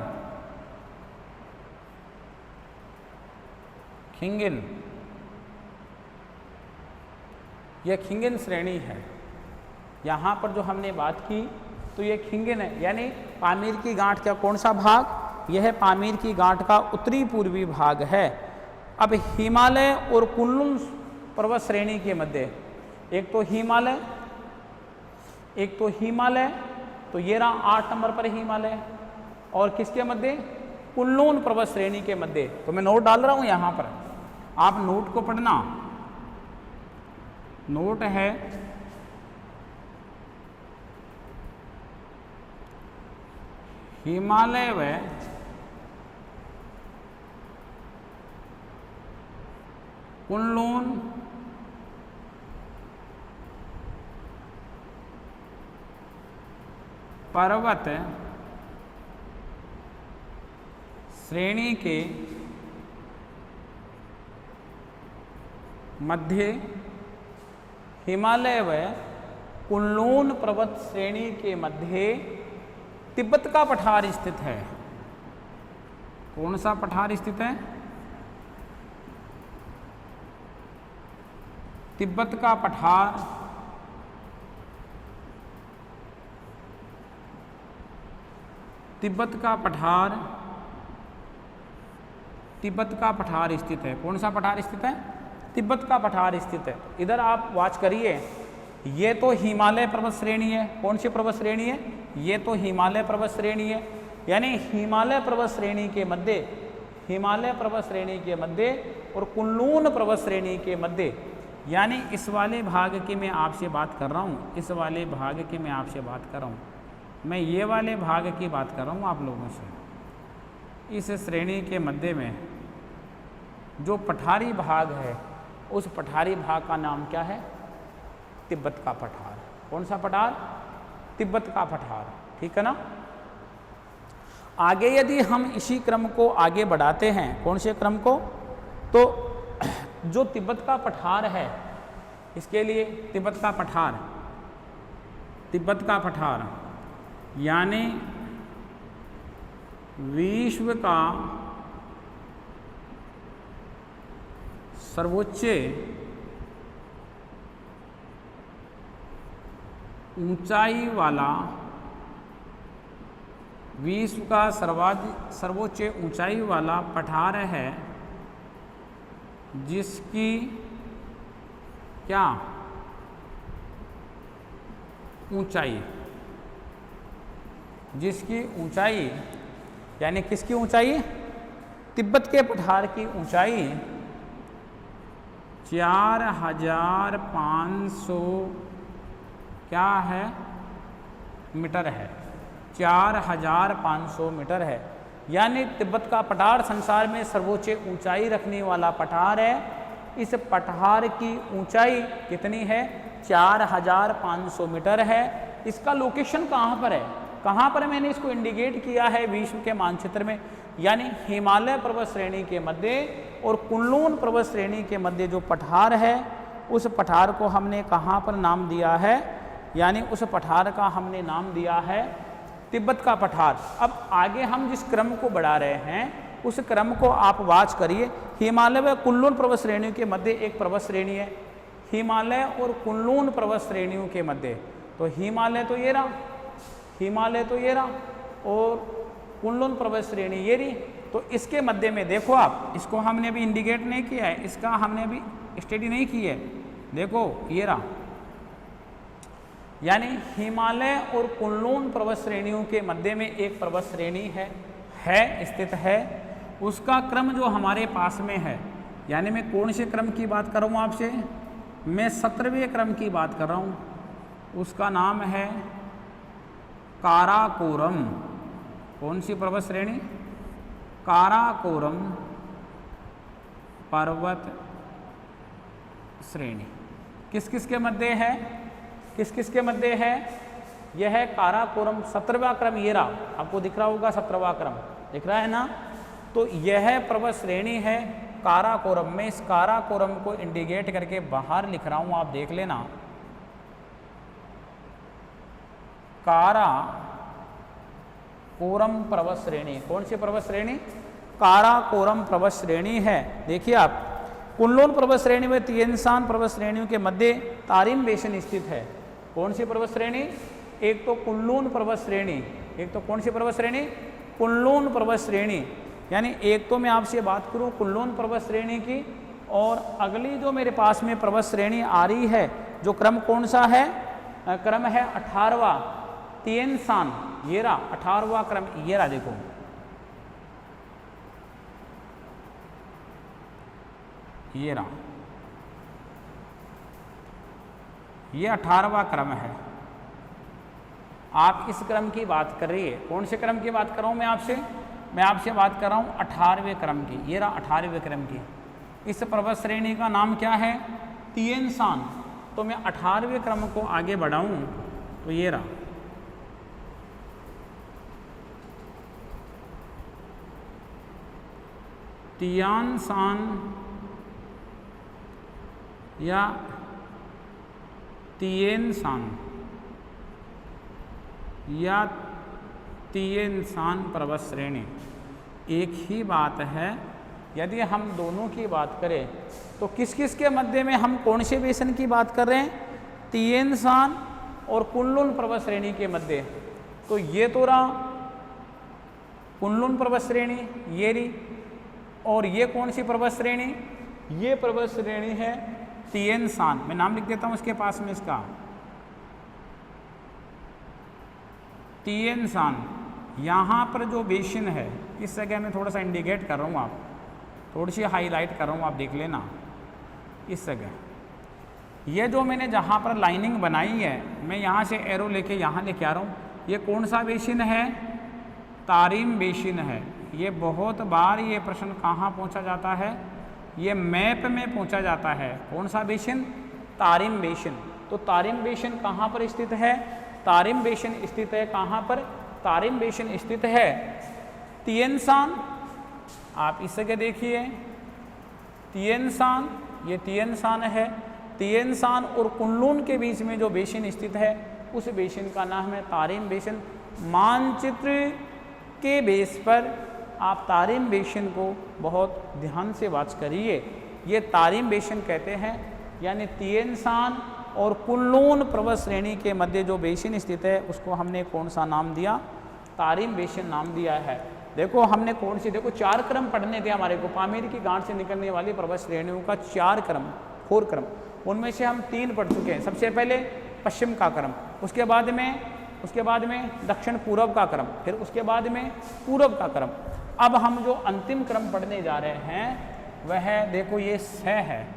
A: खिंगिन, यह खिंगिन श्रेणी है। यहाँ पर जो हमने बात की तो ये खिंगिन है, यानी पामीर की गांठ का कौन सा भाग? यह पामीर की गांठ का उत्तरी पूर्वी भाग है। अब हिमालय और कुनलुन पर्वत श्रेणी के मध्य, एक तो हिमालय, एक तो हिमालय, तो ये रहा 8 नंबर पर हिमालय, और किसके मध्य? कुनलुन पर्वत श्रेणी के मध्य। तो मैं नोट डाल रहा हूँ यहाँ पर, आप नोट को पढ़ना। नोट है हिमालय व कुनलुन पर्वत श्रेणी के मध्य हिमालय व कुनलून पर्वत श्रेणी के मध्य तिब्बत का पठार स्थित है। कौन सा पठार स्थित है? तिब्बत का पठार तिब्बत का पठार स्थित है। कौन सा पठार स्थित है? तिब्बत का पठार स्थित है। इधर आप वाच करिए, ये तो हिमालय पर्वत श्रेणी है। कौन सी पर्वत श्रेणी है? ये तो हिमालय पर्वत श्रेणी है। यानी हिमालय पर्वत श्रेणी के मध्य और कुनलून पर्वत श्रेणी के मध्य, यानी इस वाले भाग की मैं आपसे बात कर रहा हूँ, इस वाले भाग की मैं आपसे बात कर रहा हूँ, मैं ये वाले भाग की बात कर रहा हूँ आप लोगों से। इस श्रेणी के मध्य में जो पठारी भाग है, उस पठारी भाग का नाम क्या है? तिब्बत का पठार। कौन सा पठार? तिब्बत का पठार। ठीक है ना। आगे यदि हम इसी क्रम को आगे बढ़ाते हैं, कौन से क्रम को? तो जो तिब्बत का पठार है, इसके लिए तिब्बत का पठार यानी विश्व का सर्वोच्च ऊंचाई वाला, विश्व का सर्वोच्च ऊंचाई वाला पठार है, जिसकी क्या ऊंचाई, जिसकी ऊंचाई यानी किसकी ऊंचाई? तिब्बत के पठार की ऊंचाई 4500 क्या है? मीटर है। 4500 मीटर है। यानी तिब्बत का पठार संसार में सर्वोच्च ऊंचाई रखने वाला पठार है। इस पठार की ऊंचाई कितनी है? 4500 मीटर है। इसका लोकेशन कहाँ पर है? कहाँ पर मैंने इसको इंडिकेट किया है? विश्व के मानचित्र में। यानी हिमालय पर्वत श्रेणी के मध्य और कुनलून पर्वत श्रेणी के मध्य जो पठार है, उस पठार को हमने कहाँ पर नाम दिया है? यानी उस पठार का हमने नाम दिया है तिब्बत का पठार। अब आगे हम जिस क्रम को बढ़ा रहे हैं, उस क्रम को आप वाच करिए। हिमालय व कुनलून पर्वत श्रेणियों के मध्य एक पर्वत श्रेणी है, हिमालय और कुनलून पर्वत श्रेणियों के मध्य। तो हिमालय तो ये रहा, और कुनलून पर्वत श्रेणी ये रही। तो इसके मध्य में देखो आप, इसको हमने अभी इंडिकेट नहीं किया है, इसका हमने अभी स्टडी नहीं की है। देखो ये रहा, यानी हिमालय और कुनलून पर्वत श्रेणियों के मध्य में एक पर्वत श्रेणी है स्थित है। उसका क्रम जो हमारे पास में है, यानी मैं कौन से क्रम की बात कर रहा हूँ आपसे? मैं 17वें क्रम की बात कर रहा हूँ। उसका नाम है काराकोरम। कौन सी पर्वत श्रेणी? काराकोरम पर्वत श्रेणी। किस किस के मध्य है? यह है काराकोरम। 17वां क्रम ये रहा, आपको दिख रहा होगा 17वां क्रम दिख रहा है ना। तो यह पर्वत श्रेणी है काराकोरम। में इस काराकोरम को इंडिकेट करके बाहर लिख रहा हूं, आप देख लेना। काराकोरम पर्वत श्रेणी। कौन सी पर्वत श्रेणी? काराकोरम पर्वत श्रेणी है। देखिए आप, कुनलून पर्वत श्रेणी में तिएनशान पर्वत श्रेणियों के मध्य तारिन बेसिन स्थित है। कौन सी पर्वत श्रेणी? एक तो कुनलून पर्वत श्रेणी, एक तो कौन सी पर्वत श्रेणी? कुनलून पर्वत श्रेणी। यानी एक तो मैं आपसे बात करूं कुनलून पर्वत श्रेणी की, और अगली जो मेरे पास में पर्वत श्रेणी आ रही है, जो क्रम कौन सा है? क्रम है 18वां, तिएनशान। ये रहा 18वां क्रम, ये रहा देखो, ये रहा, ये 18वां क्रम है। आप इस क्रम की बात कर रही है। कौन से क्रम की बात कर रहा हूँ मैं आपसे? मैं आपसे बात कर रहा हूँ 18वें क्रम की। ये रहा 18वें क्रम की। इस पर्वत श्रेणी का नाम क्या है? तिएनशान। तो मैं 18वें क्रम को आगे बढ़ाऊँ तो ये रहा, तियानसान या तिएनसान या तिएनसान पर्वत श्रेणी एक ही बात है। यदि हम दोनों की बात करें तो किस किस के मध्य में हम कौन से बेसन की बात कर रहे हैं? तिएनसान और कुनलुन पर्वत श्रेणी के मध्य। तो ये तो रहा कुनलुन पर्वत श्रेणी, ये रही, और ये कौन सी पर्वत श्रेणी? ये पर्वत श्रेणी है तिएनसान। मैं नाम लिख देता हूं इसके पास में इसका, तिएनसान। यहाँ पर जो बेसिन है इस जगह में थोड़ा सा इंडिकेट कर रहा हूँ, आप थोड़ी सी हाईलाइट कर रहा हूँ, आप देख लेना इस जगह। ये जो मैंने जहाँ पर लाइनिंग बनाई है, मैं यहाँ से एरो लेके यहाँ लेके आ रहा हूँ। ये कौन सा बेसिन है? तारिम बेसिन है। ये बहुत बार ये प्रश्न कहाँ पूछा जाता है? ये मैप में पूछा जाता है। कौन सा बेसिन? Tarim basin. तो तारिम बेसिन कहाँ पर स्थित है? तारिम बेसिन स्थित है कहाँ पर? तारिम बेसिन स्थित है तिएनसान। आप इस जगह देखिए तिएनसान, ये तिएनसान है। तिएनसान और कुनलुन के बीच में जो बेसिन स्थित है उस बेसिन का नाम है तारिम बेसिन। मानचित्र के बेस पर आप तारिम बेसिन को बहुत ध्यान से वाच करिए। ये तारिम बेसिन कहते हैं, यानी तिएनसान और कुनलुन पर्वत श्रेणी के मध्य जो बेसिन स्थित है उसको हमने कौन सा नाम दिया? तारिम बेसिन नाम दिया है। देखो हमने कौन सी, देखो 4 क्रम पढ़ने थे हमारे को। पामीर की गांठ से निकलने वाली पर्वत श्रेणियों का 4 क्रम, 4 क्रम। उनमें से हम 3 पढ़ चुके हैं। सबसे पहले पश्चिम का क्रम, उसके बाद में दक्षिण पूर्व का क्रम, फिर उसके बाद में पूर्व का क्रम। अब हम जो अंतिम क्रम पढ़ने जा रहे हैं वह देखो ये 6 है।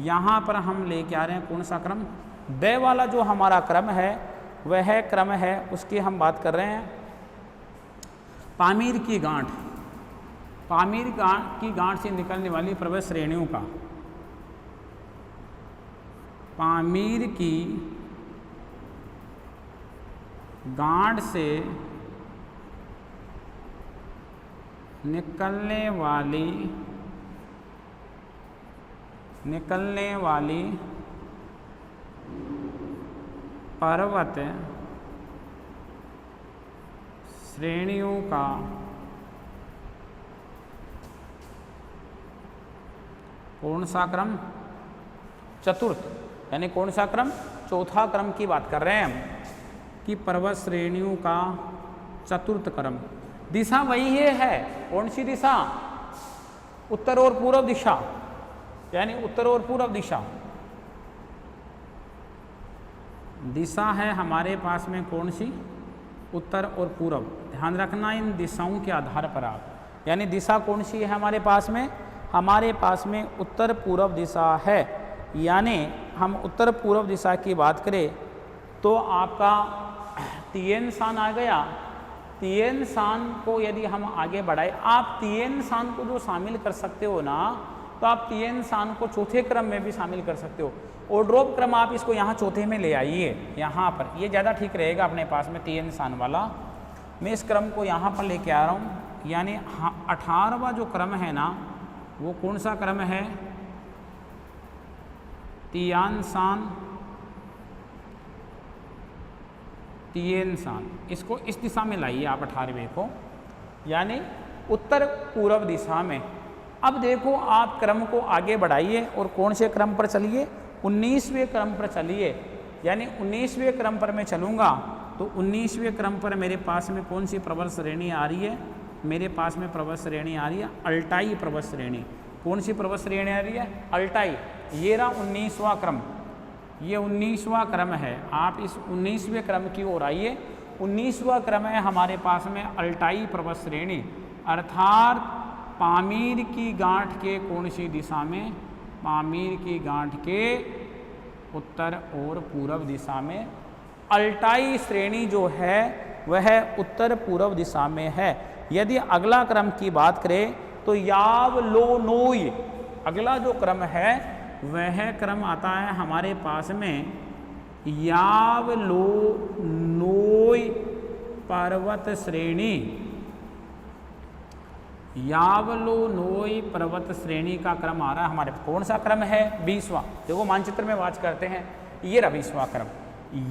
A: यहाँ पर हम लेके आ रहे हैं कौन सा क्रम? द वाला जो हमारा क्रम है वह क्रम है, उसकी हम बात कर रहे हैं पामीर की गांठ। पामीर की गांठ से निकलने वाली पर्वत श्रेणियों का, पामीर की गांठ से निकलने वाली पर्वत श्रेणियों का कौन सा क्रम? चतुर्थ। यानी कौन सा क्रम? चौथा क्रम की बात कर रहे हैं हम कि पर्वत श्रेणियों का चतुर्थ क्रम। दिशा वही है। कौन सी दिशा? उत्तर और पूर्व दिशा, यानी उत्तर और पूर्व दिशा। दिशा है हमारे पास में कौन सी? उत्तर और पूर्व। ध्यान रखना इन दिशाओं के आधार पर आप, यानी दिशा कौन सी है हमारे पास में? हमारे पास में उत्तर पूर्व दिशा है। यानी हम उत्तर पूर्व दिशा की बात करें तो आपका तिएनसान आ गया। तिएनसान को यदि हम आगे बढ़ाए, आप तिएनसान को जो शामिल कर सकते हो ना, तो आप तिएनसान को चौथे क्रम में भी शामिल कर सकते हो। ओड्रोप क्रम आप इसको यहाँ चौथे में ले आइए, यहाँ पर ये ज़्यादा ठीक रहेगा अपने पास में तिएनसान वाला। मैं इस क्रम को यहाँ पर लेके आ रहा हूँ, यानी 18वां जो क्रम है ना, वो कौन सा क्रम है? तियानसान, तिएनसान। इसको इस दिशा में लाइए आप 18वें को, यानी उत्तर पूर्व दिशा में। अब देखो आप क्रम को आगे बढ़ाइए और कौन से क्रम पर चलिए? 19वें क्रम पर चलिए। यानी 19वें क्रम पर मैं चलूँगा तो 19वें क्रम पर मेरे पास में कौन सी पर्वत श्रेणी आ रही है? मेरे पास में पर्वत श्रेणी आ रही है अल्टाई पर्वत श्रेणी। कौन सी पर्वत श्रेणी आ रही है? अल्टाई। ये रहा 19वां क्रम, ये 19वां क्रम है। आप इस 19वें क्रम की ओर आइए। 19वां क्रम है हमारे पास में अल्टाई पर्वत श्रेणी, अर्थात पामीर की गांठ के कौन सी दिशा में? पामीर की गांठ के उत्तर और पूर्व दिशा में। अल्टाई श्रेणी जो है वह उत्तर पूर्व दिशा में है। यदि अगला क्रम की बात करें तो यावलोनोई, अगला जो क्रम है वह क्रम आता है हमारे पास में यावलोनोई पर्वत श्रेणी। यावलोनोई पर्वत श्रेणी का क्रम आ रहा है हमारे। कौन सा क्रम है? 20वां। देखो मानचित्र में वाच करते हैं, ये रहा 20वां क्रम।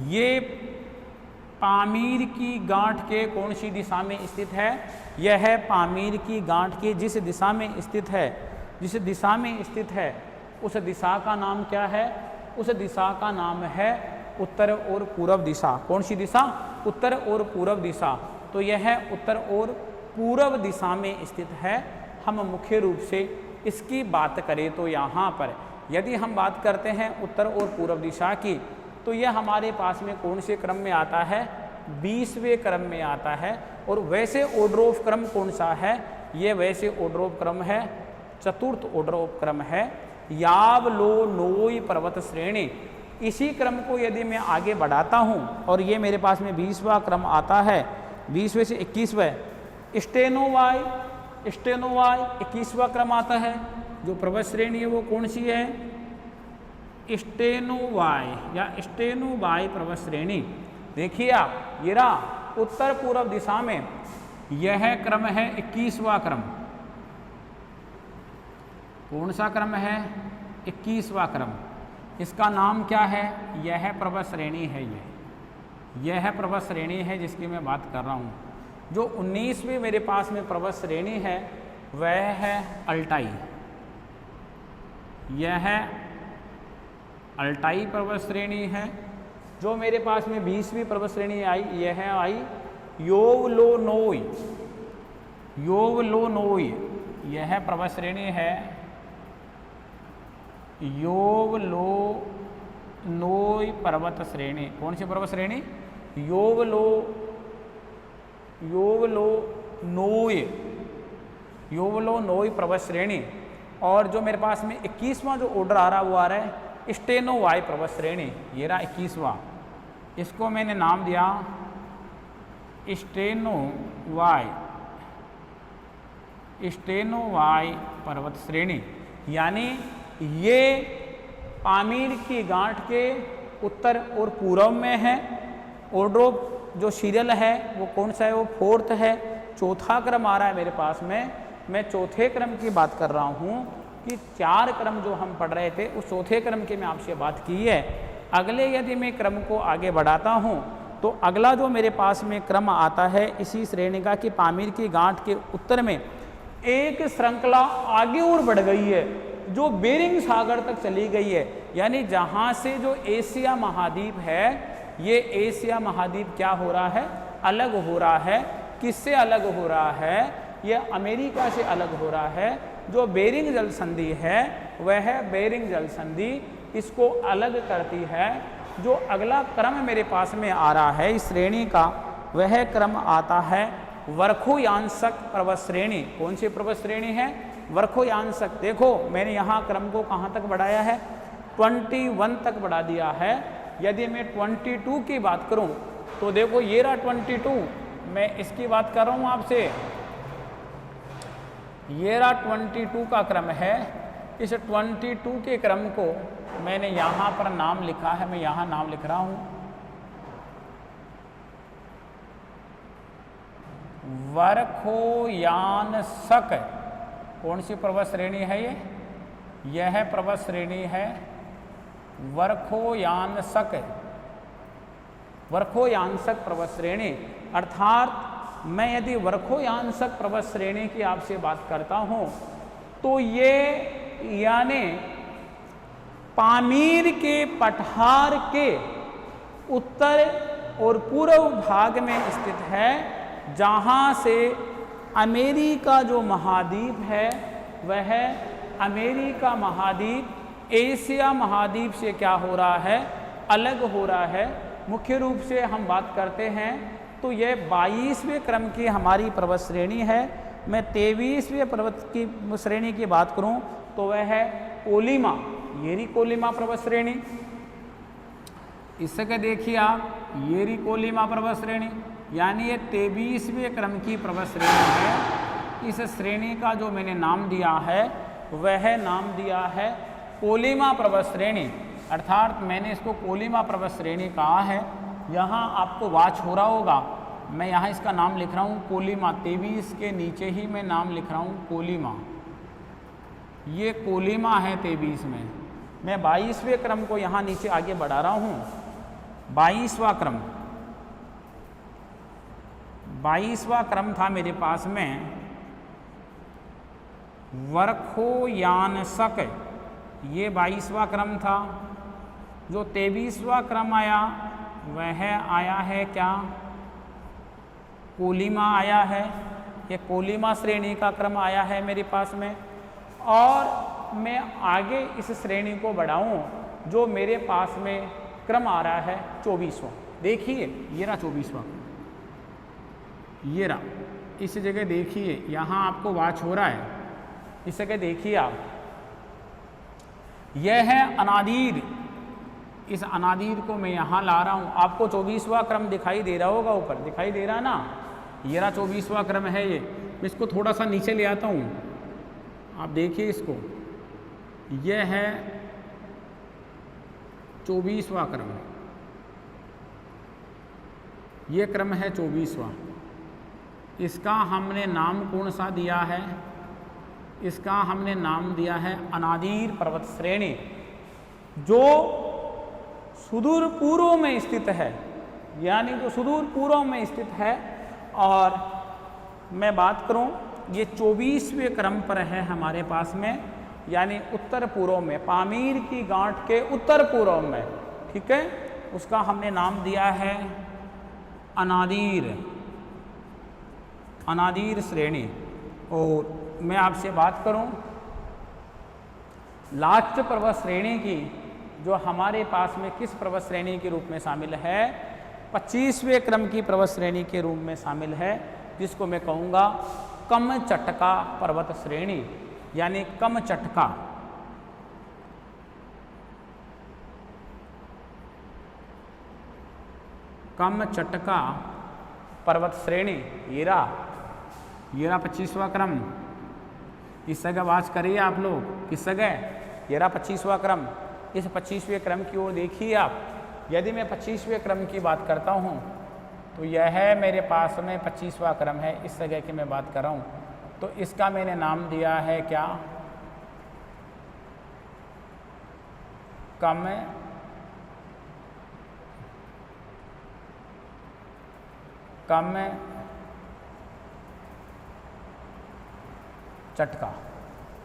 A: ये पामीर की गांठ के कौन सी दिशा में स्थित है? यह है पामीर की गांठ के जिस दिशा में स्थित है, जिस दिशा में स्थित है उस दिशा का नाम क्या है? उस दिशा का नाम है उत्तर और पूर्व दिशा। कौन सी दिशा? उत्तर और पूर्व दिशा। तो यह उत्तर और पूर्व दिशा में स्थित है। हम मुख्य रूप से इसकी बात करें तो यहाँ पर यदि हम बात करते हैं उत्तर और पूर्व दिशा की, तो यह हमारे पास में कौन से क्रम में आता है? 20वें क्रम में आता है। और वैसे ऑर्डर ऑफ क्रम कौन सा है? ये वैसे ऑर्डर ऑफ क्रम है, चतुर्थ ऑर्डर ऑफ क्रम है, यावलोनोई पर्वत श्रेणी। इसी क्रम को यदि मैं आगे बढ़ाता हूँ और ये मेरे पास में 20वां क्रम आता है, 20वें से 21वें, स्टेनोवाई 21वां क्रम आता है। जो पर्वत श्रेणी है वो कौन सी है? स्टेनोवाई या स्टेनोवाई पर्वत श्रेणी। देखिए आप, ये रहा उत्तर पूर्व दिशा में, यह क्रम है 21वां क्रम। कौन सा क्रम है? 21वां क्रम। इसका नाम क्या है? यह पर्वत श्रेणी है। यह पर्वत श्रेणी है जिसकी मैं बात कर रहा हूँ। जो 19वीं मेरे पास में पर्वत श्रेणी है वह है अल्टाई। यह अल्टाई पर्वत श्रेणी है। जो मेरे पास में 20वीं पर्वत श्रेणी आई, यह आई यावलोनोई। यह पर्वत श्रेणी है यावलोनोई पर्वत श्रेणी। कौन सी पर्वत श्रेणी? यावलोनोई पर्वत श्रेणी। और जो मेरे पास में 21वां जो ऑर्डर आ रहा है वो आ रहा है स्टेनोवाई पर्वत श्रेणी। ये रहा 21वां। इसको मैंने नाम दिया स्टेनोवाई पर्वत श्रेणी। यानी ये पामीर की गांठ के उत्तर और पूर्व में है। ऑर्डर ऑफ जो सीरियल है वो कौन सा है? वो 4th है। चौथा क्रम आ रहा है मेरे पास में। मैं चौथे क्रम की बात कर रहा हूँ कि 4 क्रम जो हम पढ़ रहे थे उस चौथे क्रम की मैं आपसे बात की है। अगले यदि मैं क्रम को आगे बढ़ाता हूँ तो अगला जो मेरे पास में क्रम आता है इसी श्रेणी का कि पामीर की गांठ के उत्तर में एक श्रृंखला आगे और बढ़ गई है जो बेरिंग सागर तक चली गई है। यानी जहाँ से जो एशिया महाद्वीप है, ये एशिया महाद्वीप क्या हो रहा है? अलग हो रहा है। किससे अलग हो रहा है? ये अमेरिका से अलग हो रहा है। जो बेरिंग जल संधि है वह बेरिंग जल संधि इसको अलग करती है। जो अगला क्रम मेरे पास में आ रहा है इस श्रेणी का, वह क्रम आता है वर्खोयांशक पर्वत श्रेणी। कौन सी पर्वत श्रेणी है? वर्खोयांशक। देखो मैंने यहाँ क्रम को कहाँ तक बढ़ाया है? 21 तक बढ़ा दिया है। यदि मैं 22 की बात करूँ तो देखो ये रहा 22। मैं इसकी बात कर रहा हूँ आपसे। ये रहा 22 का क्रम है। इस 22 के क्रम को मैंने यहाँ पर नाम लिखा है, मैं यहाँ नाम लिख रहा हूँ वर्खोयांशक। कौन सी पर्वत श्रेणी है ये? यह पर्वत श्रेणी है वर्खोयांशक पर्वत श्रेणी। अर्थात मैं यदि वर्खोयांशक पर्वत श्रेणी की आपसे बात करता हूँ तो ये यानी पामीर के पठार के उत्तर और पूर्व भाग में स्थित है, जहाँ से अमेरिका जो महाद्वीप है वह अमेरिका महाद्वीप एशिया महाद्वीप से क्या हो रहा है? अलग हो रहा है। मुख्य रूप से हम बात करते हैं तो यह 22वें क्रम की हमारी पर्वत श्रेणी है। मैं 23वें पर्वत की श्रेणी की बात करूं तो वह है कोलिमा, येरी कोलिमा पर्वत श्रेणी। इससे देखिए आप, येरी कोलिमा पर्वत श्रेणी यानी ये 23वें क्रम की पर्वत श्रेणी है। इस श्रेणी का जो मैंने नाम दिया है वह नाम दिया है कोलिमा पर्वत श्रेणी। अर्थात मैंने इसको कोलिमा पर्वत श्रेणी कहा है। यहाँ आपको वाच हो रहा होगा मैं यहाँ इसका नाम लिख रहा हूँ कोलिमा, 23 के नीचे ही मैं नाम लिख रहा हूँ कोलिमा। ये कोलिमा है 23 में। मैं 22वें क्रम को यहाँ नीचे आगे बढ़ा रहा हूँ। 22वां क्रम, 22वां क्रम था मेरे पास में वर्खोयानसक, ये 22वां क्रम था। जो 23वां क्रम आया वह आया है क्या, कोलिमा आया है। ये कोलिमा श्रेणी का क्रम आया है मेरे पास में। और मैं आगे इस श्रेणी को बढ़ाऊं, जो मेरे पास में क्रम आ रहा है 24वां। देखिए ये रहा 24वां, ये रहा। इस जगह देखिए, यहाँ आपको वाच हो रहा है, इस जगह देखिए आप, यह है अनादीर। इस अनादीर को मैं यहाँ ला रहा हूँ। आपको 24वां क्रम दिखाई दे रहा होगा, ऊपर दिखाई दे रहा ना, ये रहा 24वां क्रम है ये। मैं इसको थोड़ा सा नीचे ले आता हूँ, आप देखिए इसको, यह है 24वां क्रम, ये क्रम है 24वां। इसका हमने नाम कौन सा दिया है, इसका हमने नाम दिया है अनादीर पर्वत श्रेणी, जो सुदूर पूर्व में स्थित है, यानी जो सुदूर पूर्व में स्थित है। और मैं बात करूं, ये 24वें क्रम पर है हमारे पास में, यानी उत्तर पूर्व में, पामीर की गांठ के उत्तर पूर्व में, ठीक है। उसका हमने नाम दिया है अनादीर, अनादीर श्रेणी। और मैं आपसे बात करूं लास्ट पर्वत श्रेणी की, जो हमारे पास में किस पर्वत श्रेणी के रूप में शामिल है, 25वें क्रम की पर्वत श्रेणी के रूप में शामिल है, जिसको मैं कहूँगा कमचटका पर्वत श्रेणी, यानी कमचटका। कमचटका पर्वत श्रेणी, ये रहा 25वां क्रम। इस जगह वाच करिए आप लोग, किस जगह, ये रहा 25वां क्रम। इस 25वें क्रम की ओर देखिए आप। यदि मैं 25वें क्रम की बात करता हूँ, तो यह है मेरे पास में 25वां क्रम है, इस जगह की मैं बात कर रहा हूँ। तो इसका मैंने नाम दिया है क्या, कम चटका।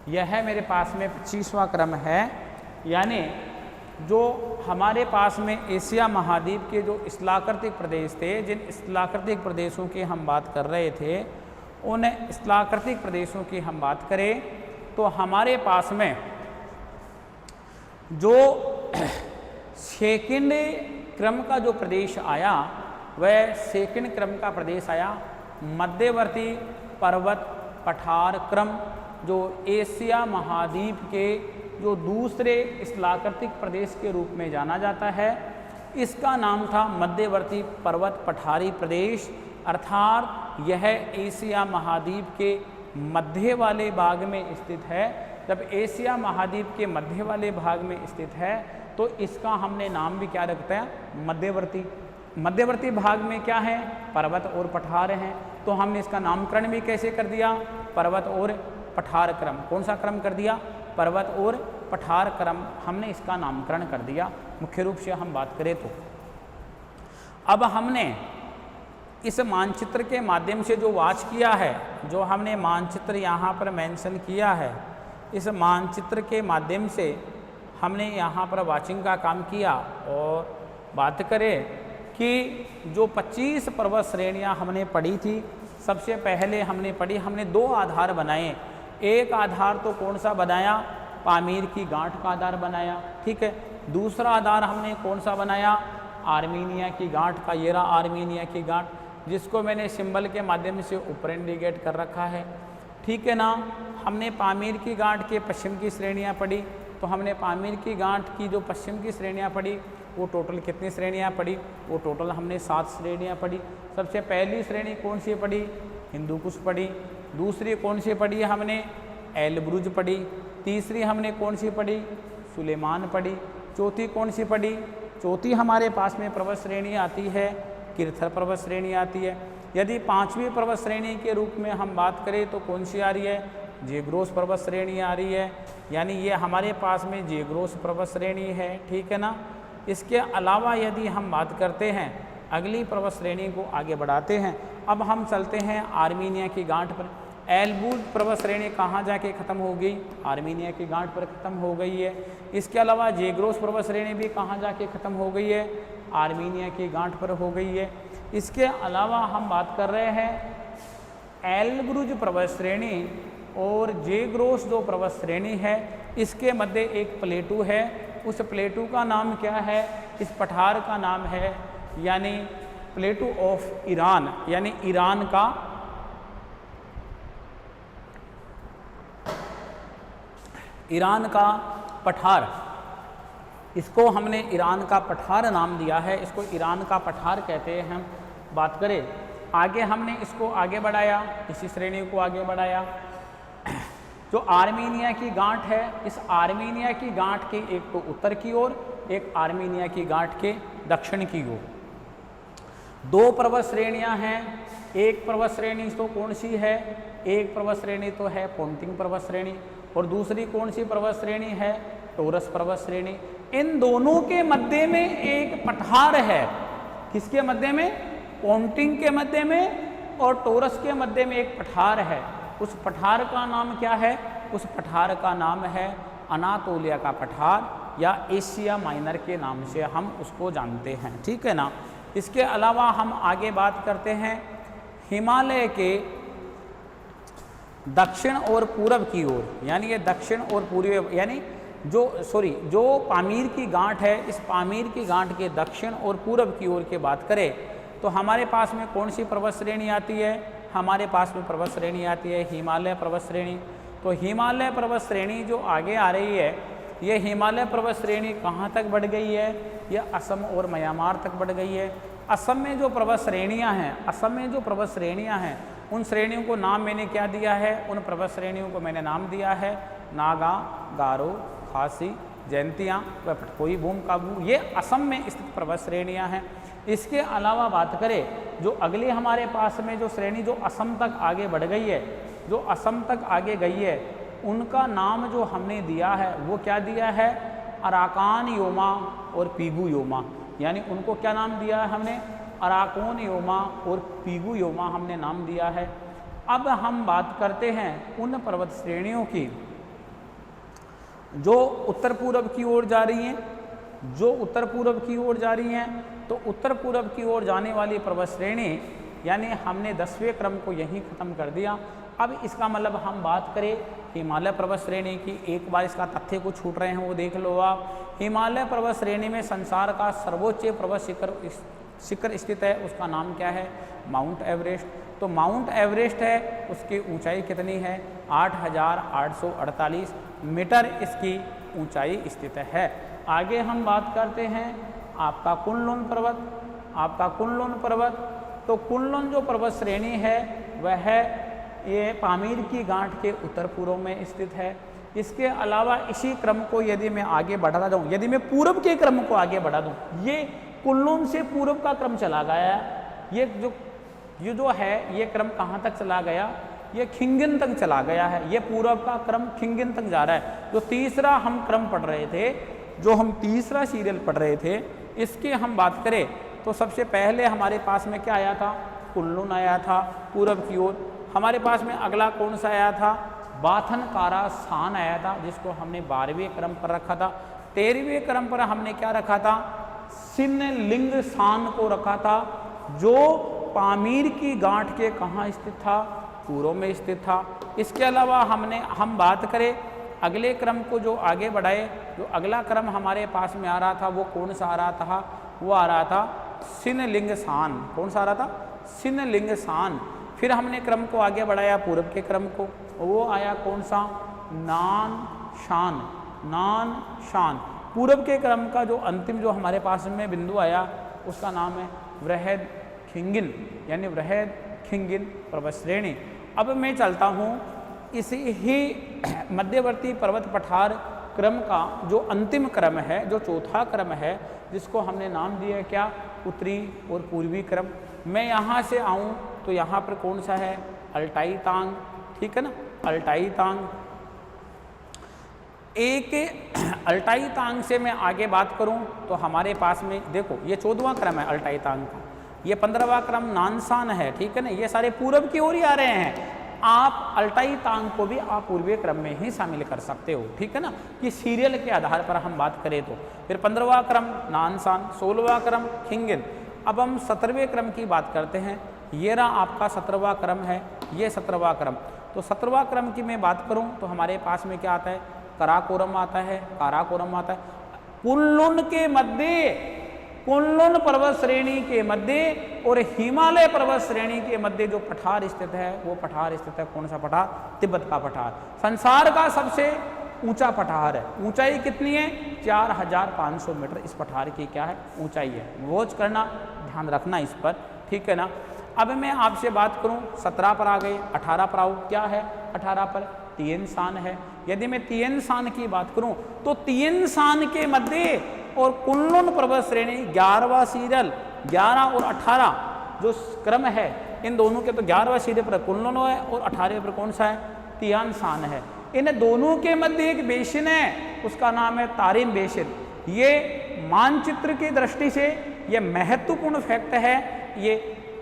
A: यह है मेरे पास में 25वां क्रम है। यानी जो हमारे पास में एशिया महाद्वीप के जो स्थलाकृतिक प्रदेश थे, जिन स्थलाकृतिक प्रदेशों की हम बात कर रहे थे, उन स्थलाकृतिक प्रदेशों की हम बात करें तो हमारे पास में जो सेकंड क्रम का जो प्रदेश आया, वह सेकंड क्रम का प्रदेश आया मध्यवर्ती पर्वत पठार क्रम, जो एशिया महाद्वीप के जो दूसरे स्थलाकृतिक प्रदेश के रूप में जाना जाता है। इसका नाम था मध्यवर्ती पर्वत पठारी प्रदेश, अर्थात यह एशिया महाद्वीप के मध्य वाले भाग में स्थित है। जब एशिया महाद्वीप के मध्य वाले भाग में स्थित है, तो इसका हमने नाम भी क्या रखता है, मध्यवर्ती। मध्यवर्ती भाग में क्या है, पर्वत और पठार हैं, तो हमने इसका नामकरण भी कैसे कर दिया, पर्वत और पठार क्रम। कौन सा क्रम कर दिया, पर्वत और पठार क्रम, हमने इसका नामकरण कर दिया। मुख्य रूप से हम बात करें तो अब हमने इस मानचित्र के माध्यम से जो वाच किया है, जो हमने मानचित्र यहाँ पर मेंशन किया है, इस मानचित्र के माध्यम से हमने यहाँ पर वाचिंग का काम किया। और बात करें कि जो 25 पर्वत श्रेणियाँ हमने पढ़ी थी, सबसे पहले हमने 2 आधार बनाए। एक आधार तो कौन सा बनाया, पामीर की गांठ का आधार बनाया, ठीक है। दूसरा आधार हमने कौन सा बनाया, आर्मीनिया की गांठ का। ये रहा आर्मीनिया की गांठ, जिसको मैंने सिंबल के माध्यम से ऊपर इंडिकेट कर रखा है, ठीक है ना। हमने पामीर की गांठ के पश्चिम की श्रेणियाँ पढ़ी, तो हमने पामीर की गांठ की जो पश्चिम की श्रेणियाँ पढ़ी, वो टोटल कितनी श्रेणियाँ पढ़ी, वो टोटल हमने 7 श्रेणियाँ पढ़ी। सबसे पहली श्रेणी कौन सी पढ़ी, हिंदुकुश पढ़ी। दूसरी कौन सी पढ़ी हमने, एलब्रुज पढ़ी। तीसरी हमने कौन सी पढ़ी, सुलेमान पढ़ी। चौथी कौन सी पढ़ी, चौथी हमारे पास में पर्वत श्रेणी आती है किरथर पर्वत श्रेणी आती है। यदि 5वीं पर्वत श्रेणी के रूप में हम बात करें तो कौन सी आ रही है, ज़ेग्रोस पर्वत श्रेणी आ रही है, यानी ये हमारे पास में ज़ेग्रोस पर्वत श्रेणी है, ठीक है ना। इसके अलावा यदि हम बात करते हैं अगली पर्वत श्रेणी को आगे बढ़ाते हैं, अब हम चलते हैं आर्मीनिया की गांठ पर। एल्ब्रूज पर्वत श्रेणी कहाँ जाके ख़त्म हो गई, आर्मीनिया की गांठ पर ख़त्म हो गई है। इसके अलावा ज़ेग्रोस पर्वत श्रेणी भी कहाँ जाके ख़त्म हो गई है, आर्मीनिया की गांठ पर हो गई है। इसके अलावा हम बात कर रहे हैं एल्ब्रूज पर्वत श्रेणी और ज़ेग्रोस जो पर्वत श्रेणी है इसके मध्य एक प्लेटू है, उस प्लेटू का नाम क्या है, इस पठार का नाम है यानी प्लेटू ऑफ ईरान, यानी ईरान का पठार। इसको हमने ईरान का पठार नाम दिया है, इसको ईरान का पठार कहते हैं। हम बात करें आगे, हमने इसको आगे बढ़ाया, इसी श्रेणी को आगे बढ़ाया। जो आर्मीनिया की गांठ है, इस आर्मीनिया की गांठ के एक तो उत्तर की ओर, एक आर्मीनिया की गांठ के दक्षिण की ओर 2 पर्वत श्रेणियां हैं। एक पर्वत श्रेणी तो कौन सी है, एक पर्वत श्रेणी तो है पोंटिंग पर्वत श्रेणी और दूसरी कौन सी पर्वत श्रेणी है, टोरस पर्वत श्रेणी। इन दोनों के मध्य में एक पठार है, किसके मध्य में, पोंटिंग के मध्य में और टोरस के मध्य में एक पठार है। उस पठार का नाम क्या है, उस पठार का नाम है अनातोलिया का पठार या एशिया माइनर के नाम से हम उसको जानते हैं, ठीक है ना। इसके अलावा हम आगे बात करते हैं हिमालय के दक्षिण और पूरब की ओर, यानी ये दक्षिण और पूर्व, यानी जो पामीर की गांठ है, इस पामीर की गांठ के दक्षिण और पूरब की ओर की बात करें तो हमारे पास में कौन सी पर्वत श्रेणी आती है, हमारे पास में पर्वत श्रेणी आती है हिमालय पर्वत श्रेणी। तो हिमालय पर्वत श्रेणी जो आगे आ रही है, ये हिमालय पर्वत श्रेणी कहाँ तक बढ़ गई है, यह असम और म्यांमार तक बढ़ गई है। असम में जो पर्वत श्रेणियाँ हैं, उन श्रेणियों को नाम मैंने क्या दिया है, उन पर्वत श्रेणियों को मैंने नाम दिया है नागा, गारो, खासी, जयंतिया व पटकोई, बूम काबू। ये असम में स्थित पर्वत श्रेणियाँ हैं। इसके अलावा बात करें जो अगली हमारे पास में जो श्रेणी जो असम तक आगे बढ़ गई है, जो असम तक आगे गई है, उनका नाम जो हमने दिया है वो क्या दिया है, अराकान योमा और पीगू योमा, यानी उनको क्या नाम दिया है हमने, अराकोन योमा और पीगू योमा हमने नाम दिया है। अब हम बात करते हैं उन पर्वत श्रेणियों की जो उत्तर पूर्व की ओर जा रही हैं, तो उत्तर पूर्व की ओर जाने वाली पर्वत श्रेणी, यानी हमने 10वें क्रम को यहीं ख़त्म कर दिया। अब इसका मतलब हम बात करें हिमालय पर्वत श्रेणी की, एक बार इसका तथ्य को छूट रहे हैं वो देख लो आप। हिमालय पर्वत श्रेणी में संसार का सर्वोच्च पर्वत शिखर स्थित है, उसका नाम क्या है, माउंट एवरेस्ट। तो माउंट एवरेस्ट है, उसकी ऊंचाई कितनी है, 8,848 मीटर इसकी ऊंचाई स्थित है। आगे हम बात करते हैं आपका कुनलुन पर्वत। तो कुनलुन जो पर्वत श्रेणी है वह ये पामीर की गांठ के उत्तर पूर्व में स्थित है। इसके अलावा इसी क्रम को यदि मैं आगे बढ़ाता जाऊँ, यदि मैं पूर्व के क्रम को आगे बढ़ा दूँ, ये कुनलुन से पूर्व का क्रम चला गया। ये जो है ये क्रम कहाँ तक चला गया, ये खिंगिन तक चला गया है। ये पूर्व का क्रम खिंगिन तक जा रहा है। जो तीसरा हम क्रम पढ़ रहे थे, जो हम तीसरा सीरियल पढ़ रहे थे, इसकी हम बात करें तो सबसे पहले हमारे पास में क्या आया था, कुनलुन आया था पूर्व की ओर। हमारे पास में अगला कौन सा आया था, बाथनकारा स्थान आया था, जिसको हमने 12वें क्रम पर रखा था। 13वें क्रम पर हमने क्या रखा था, सिनलिंग स्थान को रखा था, जो पामीर की गांठ के कहाँ स्थित था, पूर्व में स्थित था। इसके अलावा हम बात करें अगले क्रम को जो आगे बढ़ाए, जो अगला क्रम हमारे पास में आ रहा था वो कौन सा आ रहा था, वो आ रहा था सिनलिंग स्थान। कौन सा आ रहा था, सिनलिंग स्थान। फिर हमने क्रम को आगे बढ़ाया पूर्व के क्रम को, वो आया कौन सा, नानशान। पूर्व के क्रम का जो अंतिम जो हमारे पास में बिंदु आया उसका नाम है वृहद खिंगिन, यानी वृहद खिंगिन पर्वत श्रेणी। अब मैं चलता हूँ इसी ही मध्यवर्ती पर्वत पठार क्रम का जो अंतिम क्रम है, जो चौथा क्रम है, जिसको हमने नाम दिया क्या, उत्तरी और पूर्वी क्रम। मैं यहाँ से आऊँ तो यहाँ पर कौन सा है, अल्टाई तांग, ठीक है ना, अल्टाई तांग। एक अल्टाई तांग से मैं आगे बात करूं तो हमारे पास में देखो ये 14वां क्रम है अल्टाई तांग का, ये 15वां क्रम नानसान है, ठीक है ना, ये सारे पूरब की ओर ही आ रहे हैं। आप अल्टाई तांग को भी आप पूर्वीय क्रम में ही शामिल कर सकते हो, ठीक है ना, कि सीरियल के आधार पर हम बात करें तो। फिर 15वां क्रम नानसान, 16वां क्रम खिंगिन। अब हम 17वें क्रम की बात करते हैं, ये रहा आपका 17वां क्रम है, ये 17वां क्रम। तो 17वां क्रम की मैं बात करूं तो हमारे पास में क्या आता है, कराकोरम आता है, काराकोरम आता है। कुनलुन के मध्य, कुनलुन पर्वत श्रेणी के मध्य और हिमालय पर्वत श्रेणी के मध्य जो पठार स्थित है, वो पठार स्थित है, कौन सा पठार, तिब्बत का पठार। संसार का सबसे ऊंचा पठार है, ऊंचाई कितनी है, 4500 मीटर इस पठार की क्या है, ऊंचाई है। वॉच करना, ध्यान रखना इस पर, ठीक है ना। अब मैं आपसे बात करूं 17 पर आ गए, 18 पर आओ, क्या है 18 पर, तियेन शान है। यदि मैं तियेन शान की बात करूं तो तियेन शान के मध्य और कुनलुन पर्वत श्रेणी 11वां सीरियल, 11 और 18 जो क्रम है, इन दोनों के तो 11वां सीरियल पर कुनलुन है और 18वें पर कौन सा है, तियान शान है। इन दोनों के मध्य एक बेसिन है, उसका नाम है तारिम बेसिन। ये मानचित्र की दृष्टि से ये महत्वपूर्ण फैक्ट है। ये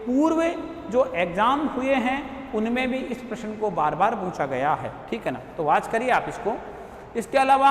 A: पूर्व जो एग्जाम हुए हैं उनमें भी इस प्रश्न को बार बार पूछा गया है, ठीक है ना, तो वाच करिए आप इसको। इसके अलावा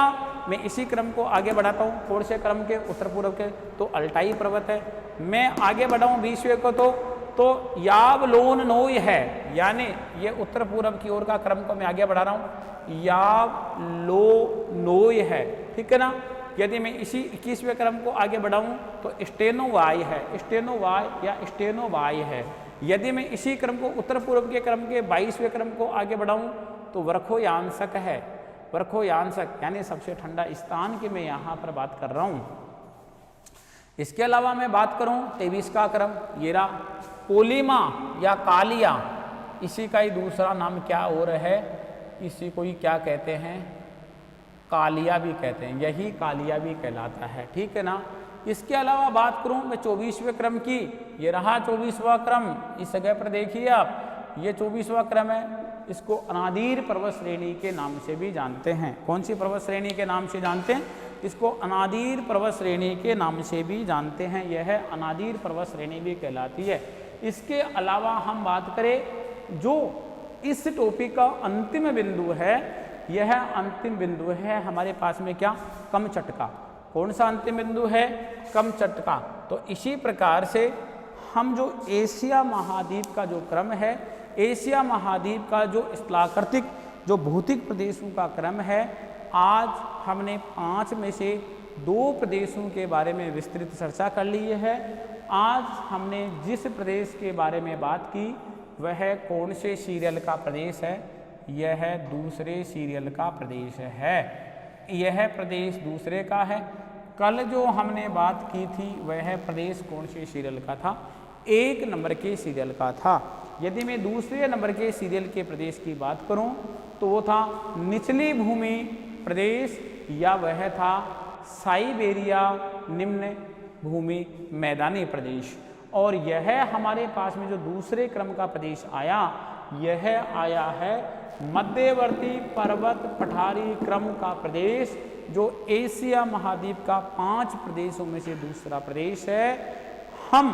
A: मैं इसी क्रम को आगे बढ़ाता हूँ, कौन से क्रम के, उत्तर पूर्व के, तो अल्टाई पर्वत है। मैं आगे बढ़ाऊँ 20वें को तो यावलोन नोय है, यानी ये उत्तर पूर्व की ओर का क्रम को मैं आगे बढ़ा रहा हूँ, यावलो नोय है, ठीक है ना। यदि मैं इसी 21वें क्रम को आगे बढ़ाऊँ तो स्टेनोवाय है, स्टेनोवाय या स्टेनोवाय है। यदि मैं इसी क्रम को उत्तर पूर्व के क्रम के 22वें क्रम को आगे बढ़ाऊँ तो वर्खोयांसक है, वर्खोयांसक यानी सबसे ठंडा स्थान की मैं यहाँ पर बात कर रहा हूँ। इसके अलावा मैं बात करूँ 23 का क्रम, ये रहा कोलिमा या कालिया, इसी का ही दूसरा नाम क्या और है, इसी को ही क्या कहते हैं, कालिया भी कहते हैं, यही कालिया भी कहलाता है, ठीक है ना। इसके अलावा बात करूं मैं 24वें क्रम की, ये रहा 24वां क्रम, इस जगह पर देखिए आप, ये 24वां क्रम है। इसको अनादीर पर्वत श्रेणी के नाम से भी जानते हैं। कौन सी पर्वत श्रेणी के नाम से जानते हैं, इसको अनादीर पर्वत श्रेणी के नाम से भी जानते हैं। यह अनादीर पर्वत श्रेणी भी कहलाती है। इसके अलावा हम बात करें जो इस टॉपिक का अंतिम बिंदु है, यह अंतिम बिंदु है हमारे पास में क्या, कमचटका। कौन सा अंतिम बिंदु है, कमचटका। तो इसी प्रकार से हम जो एशिया महाद्वीप का जो क्रम है, एशिया महाद्वीप का जो स्थलाकृतिक जो भौतिक प्रदेशों का क्रम है, आज हमने 5 में से 2 प्रदेशों के बारे में विस्तृत चर्चा कर ली है। आज हमने जिस प्रदेश के बारे में बात की वह कौन से सीरियल का प्रदेश है, यह दूसरे सीरियल का प्रदेश है। यह प्रदेश दूसरे का है। कल जो हमने बात की थी वह प्रदेश कौन से सीरियल का था, 1 नंबर के सीरियल का था। यदि मैं दूसरे नंबर के सीरियल के प्रदेश की बात करूं तो वो था निचली भूमि प्रदेश, या वह था साइबेरिया निम्न भूमि मैदानी प्रदेश। और यह हमारे पास में जो दूसरे क्रम का प्रदेश आया, यह आया है मध्यवर्ती पर्वत पठारी क्रम का प्रदेश, जो एशिया महाद्वीप का 5 प्रदेशों में से दूसरा प्रदेश है। हम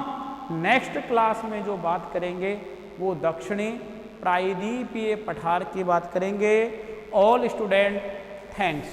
A: नेक्स्ट क्लास में जो बात करेंगे वो दक्षिणी प्रायद्वीपीय पठार की बात करेंगे। All student thanks.